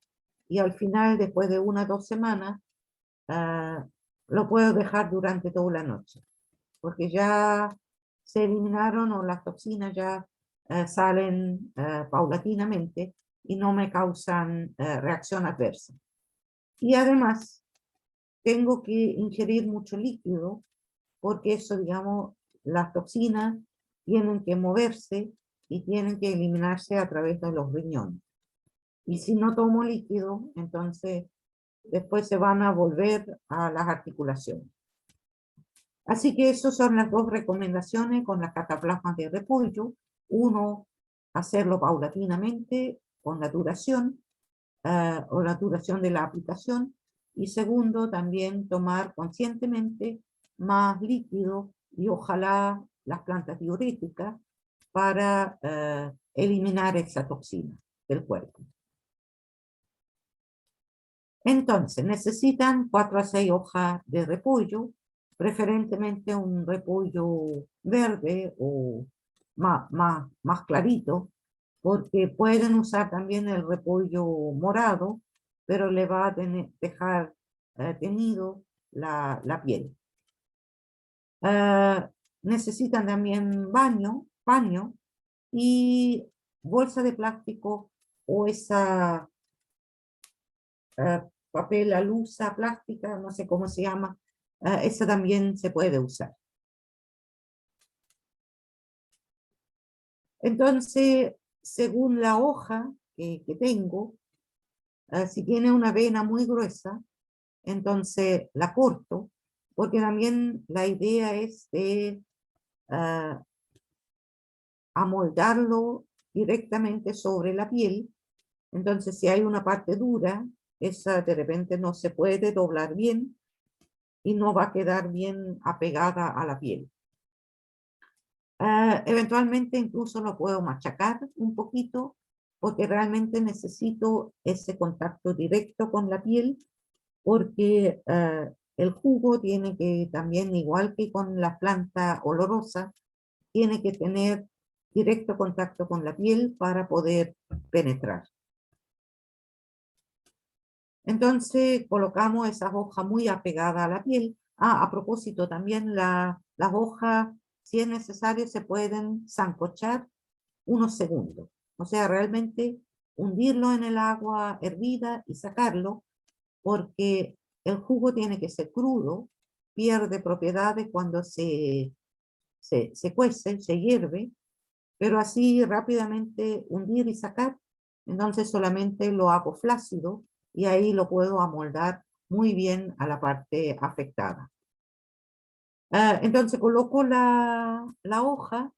y al final, después de 1 o 2 semanas, lo puedo dejar durante toda la noche, porque ya se eliminaron o las toxinas ya salen paulatinamente y no me causan reacción adversa. Y además, tengo que ingerir mucho líquido, porque eso, digamos, las toxinas tienen que moverse y tienen que eliminarse a través de los riñones. Y si no tomo líquido, entonces después se van a volver a las articulaciones. Así que esas son las 2 recomendaciones con las cataplasmas de repollo. Uno, hacerlo paulatinamente con la duración o la duración de la aplicación. Y segundo, también tomar conscientemente más líquido y ojalá las plantas diuréticas para eliminar esa toxina del cuerpo. Entonces, necesitan 4 a 6 hojas de repollo, preferentemente un repollo verde o más clarito, porque pueden usar también el repollo morado, pero le va a dejar teñido la piel. Necesitan también paño y bolsa de plástico o esa papel alusa plástica, no sé cómo se llama, esa también se puede usar. Entonces, según la hoja que tengo, si tiene una vena muy gruesa, entonces la corto, porque también la idea es de amoldarlo directamente sobre la piel. Entonces, si hay una parte dura, esa de repente no se puede doblar bien y no va a quedar bien apegada a la piel. Eventualmente incluso lo puedo machacar un poquito porque realmente necesito ese contacto directo con la piel porque el jugo tiene que también, igual que con la planta olorosa, tiene que tener directo contacto con la piel para poder penetrar. Entonces colocamos esas hojas muy apegadas a la piel. A propósito, también las hojas, si es necesario, se pueden sancochar unos segundos. O sea, realmente hundirlo en el agua hervida y sacarlo, porque el jugo tiene que ser crudo, pierde propiedades cuando se cuece, se hierve, pero así rápidamente hundir y sacar, entonces solamente lo hago flácido y ahí lo puedo amoldar muy bien a la parte afectada. Entonces coloco la hoja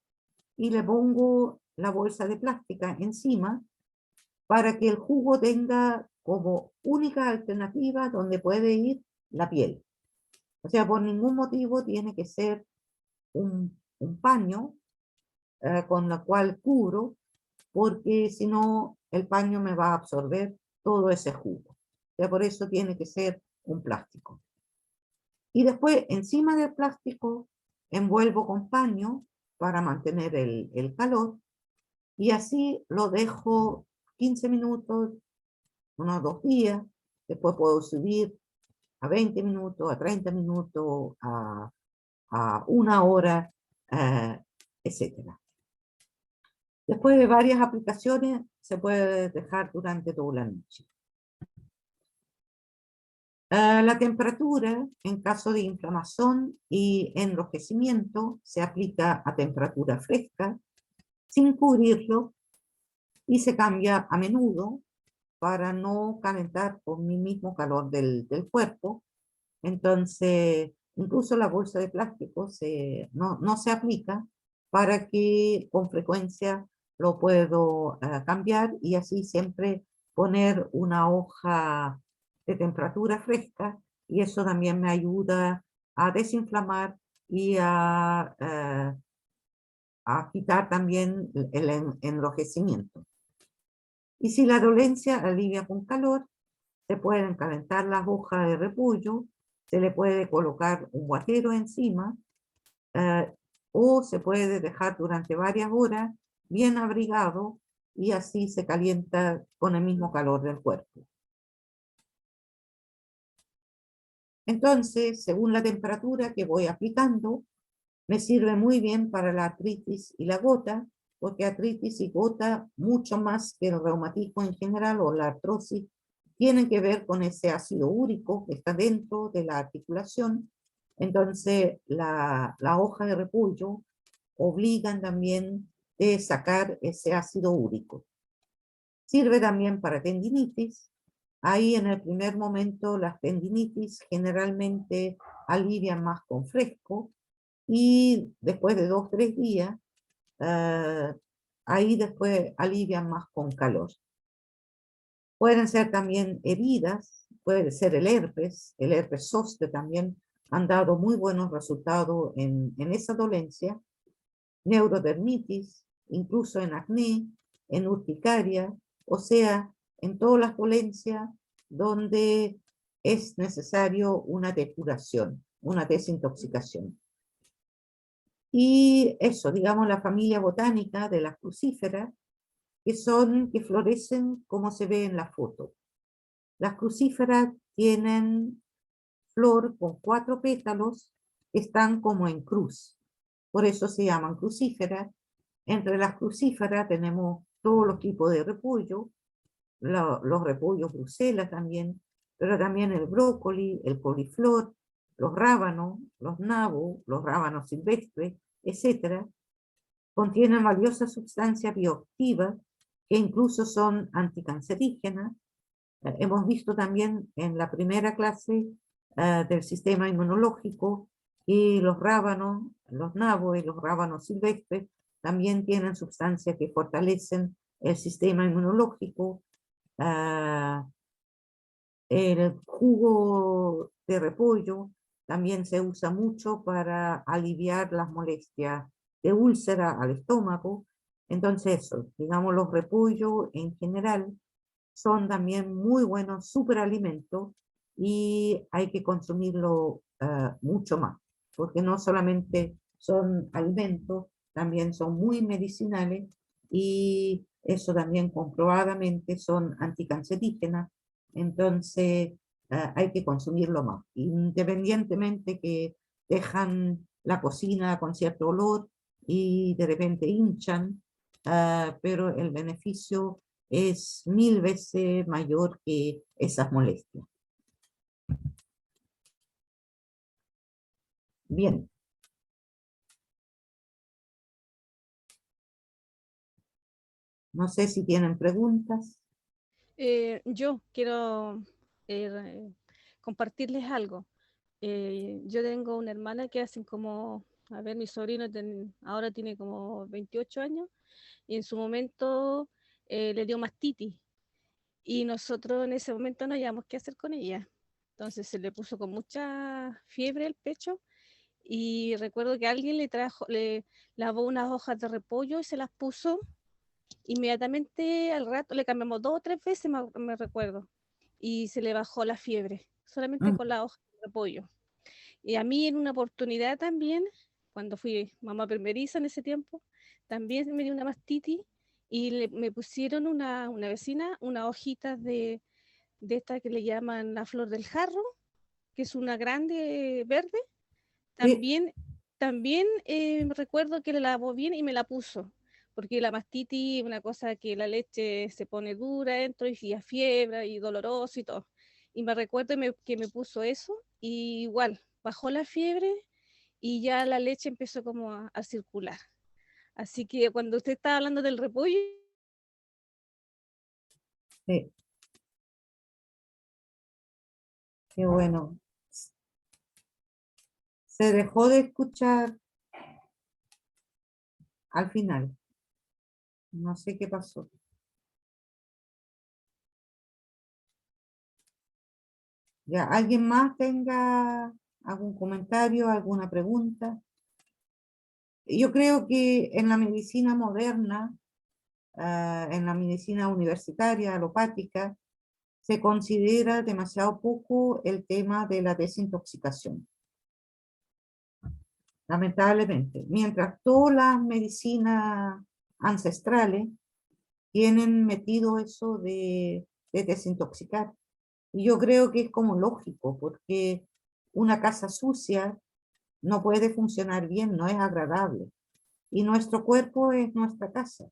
y le pongo la bolsa de plástica encima para que el jugo tenga como única alternativa donde puede ir la piel. O sea, por ningún motivo tiene que ser un paño con la cual cubro, porque si no el paño me va a absorber todo ese jugo. O sea, por eso tiene que ser un plástico. Y después, encima del plástico, envuelvo con paño para mantener el calor y así lo dejo 15 minutos, unos 2 días. Después puedo subir a 20 minutos, a 30 minutos, a 1 hora, etc. Después de varias aplicaciones, se puede dejar durante toda la noche. La temperatura, en caso de inflamación y enrojecimiento, se aplica a temperatura fresca, sin cubrirlo, y se cambia a menudo para no calentar con el mismo calor del cuerpo. Entonces, incluso la bolsa de plástico no se aplica para que con frecuencia lo puedo cambiar y así siempre poner una hoja de temperatura fresca, y eso también me ayuda a desinflamar y a quitar también el enrojecimiento. Y si la dolencia alivia con calor, se pueden calentar las hojas de repollo, se le puede colocar un guatero encima, o se puede dejar durante varias horas bien abrigado y así se calienta con el mismo calor del cuerpo. Entonces, según la temperatura que voy aplicando, me sirve muy bien para la artritis y la gota, porque artritis y gota, mucho más que el reumatismo en general o la artrosis, tienen que ver con ese ácido úrico que está dentro de la articulación. Entonces, la hoja de repollo obligan también de sacar ese ácido úrico. Sirve también para tendinitis. Ahí en el primer momento las tendinitis generalmente alivian más con fresco, y después de 2 o 3 días, ahí después alivian más con calor. Pueden ser también heridas, puede ser el herpes zóster también han dado muy buenos resultados en esa dolencia, neurodermitis, incluso en acné, en urticaria, o sea, en todas las dolencias donde es necesario una depuración, una desintoxicación. Y eso, digamos, la familia botánica de las crucíferas, que florecen como se ve en la foto. Las crucíferas tienen flor con 4 pétalos que están como en cruz. Por eso se llaman crucíferas. Entre las crucíferas tenemos todos los tipos de repollo, los repollos Bruselas también, pero también el brócoli, el coliflor, los rábanos, los nabos, los rábanos silvestres, etc. Contienen valiosas sustancias bioactivas que incluso son anticancerígenas. Hemos visto también en la primera clase del sistema inmunológico que los rábanos, los nabos y los rábanos silvestres también tienen sustancias que fortalecen el sistema inmunológico. El jugo de repollo también se usa mucho para aliviar las molestias de úlcera al estómago. Entonces, eso, digamos, los repollos en general son también muy buenos superalimentos y hay que consumirlo mucho más, porque no solamente son alimentos, también son muy medicinales, y eso también comprobadamente son anticancerígenas. Entonces hay que consumirlo más, independientemente que dejan la cocina con cierto olor y de repente hinchan, pero el beneficio es 1000 veces mayor que esas molestias. Bien. No sé si tienen preguntas. Yo quiero compartirles algo. Yo tengo una hermana que hacen como, a ver, mi sobrino ahora tiene como 28 años, y en su momento le dio mastitis, y nosotros en ese momento no sabíamos qué hacer con ella. Entonces se le puso con mucha fiebre el pecho, y recuerdo que alguien le lavó unas hojas de repollo y se las puso. Inmediatamente al rato le cambiamos 2 o 3 veces, me recuerdo, y se le bajó la fiebre, solamente con la hoja de repollo. Y a mí en una oportunidad también cuando fui mamá primeriza en ese tiempo, también me dio una mastitis y me pusieron una vecina unas hojitas de esta que le llaman la flor del jarro, que es una grande verde. También me recuerdo que la lavó bien y me la puso, porque la mastitis es una cosa que la leche se pone dura dentro y da fiebre y doloroso y todo. Y me recuerdo que me puso eso y igual bajó la fiebre y ya la leche empezó como a circular. Así que cuando usted estaba hablando del repollo, Sí. Qué bueno. Se dejó de escuchar al final. No sé qué pasó. Ya, ¿alguien más tenga algún comentario, alguna pregunta? Yo creo que en la medicina moderna, en la medicina universitaria, alopática, se considera demasiado poco el tema de la desintoxicación. Lamentablemente, mientras todas las medicinas ancestrales tienen metido eso de desintoxicar. Y yo creo que es como lógico, porque una casa sucia no puede funcionar bien, no es agradable. Y nuestro cuerpo es nuestra casa.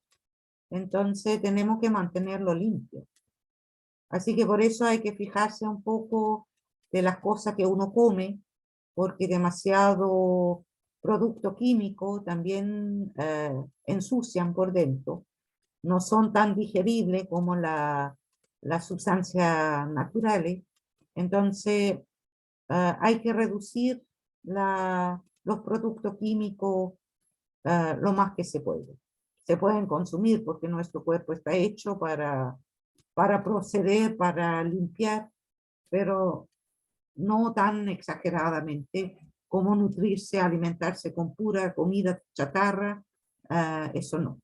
Entonces tenemos que mantenerlo limpio. Así que por eso hay que fijarse un poco de las cosas que uno come, porque demasiado producto químico también ensucian por dentro. No son tan digeribles como las sustancias naturales. Entonces hay que reducir los productos químicos lo más que se puede. Se pueden consumir porque nuestro cuerpo está hecho para proceder, para limpiar, pero no tan exageradamente como nutrirse, alimentarse con pura comida chatarra, eso no.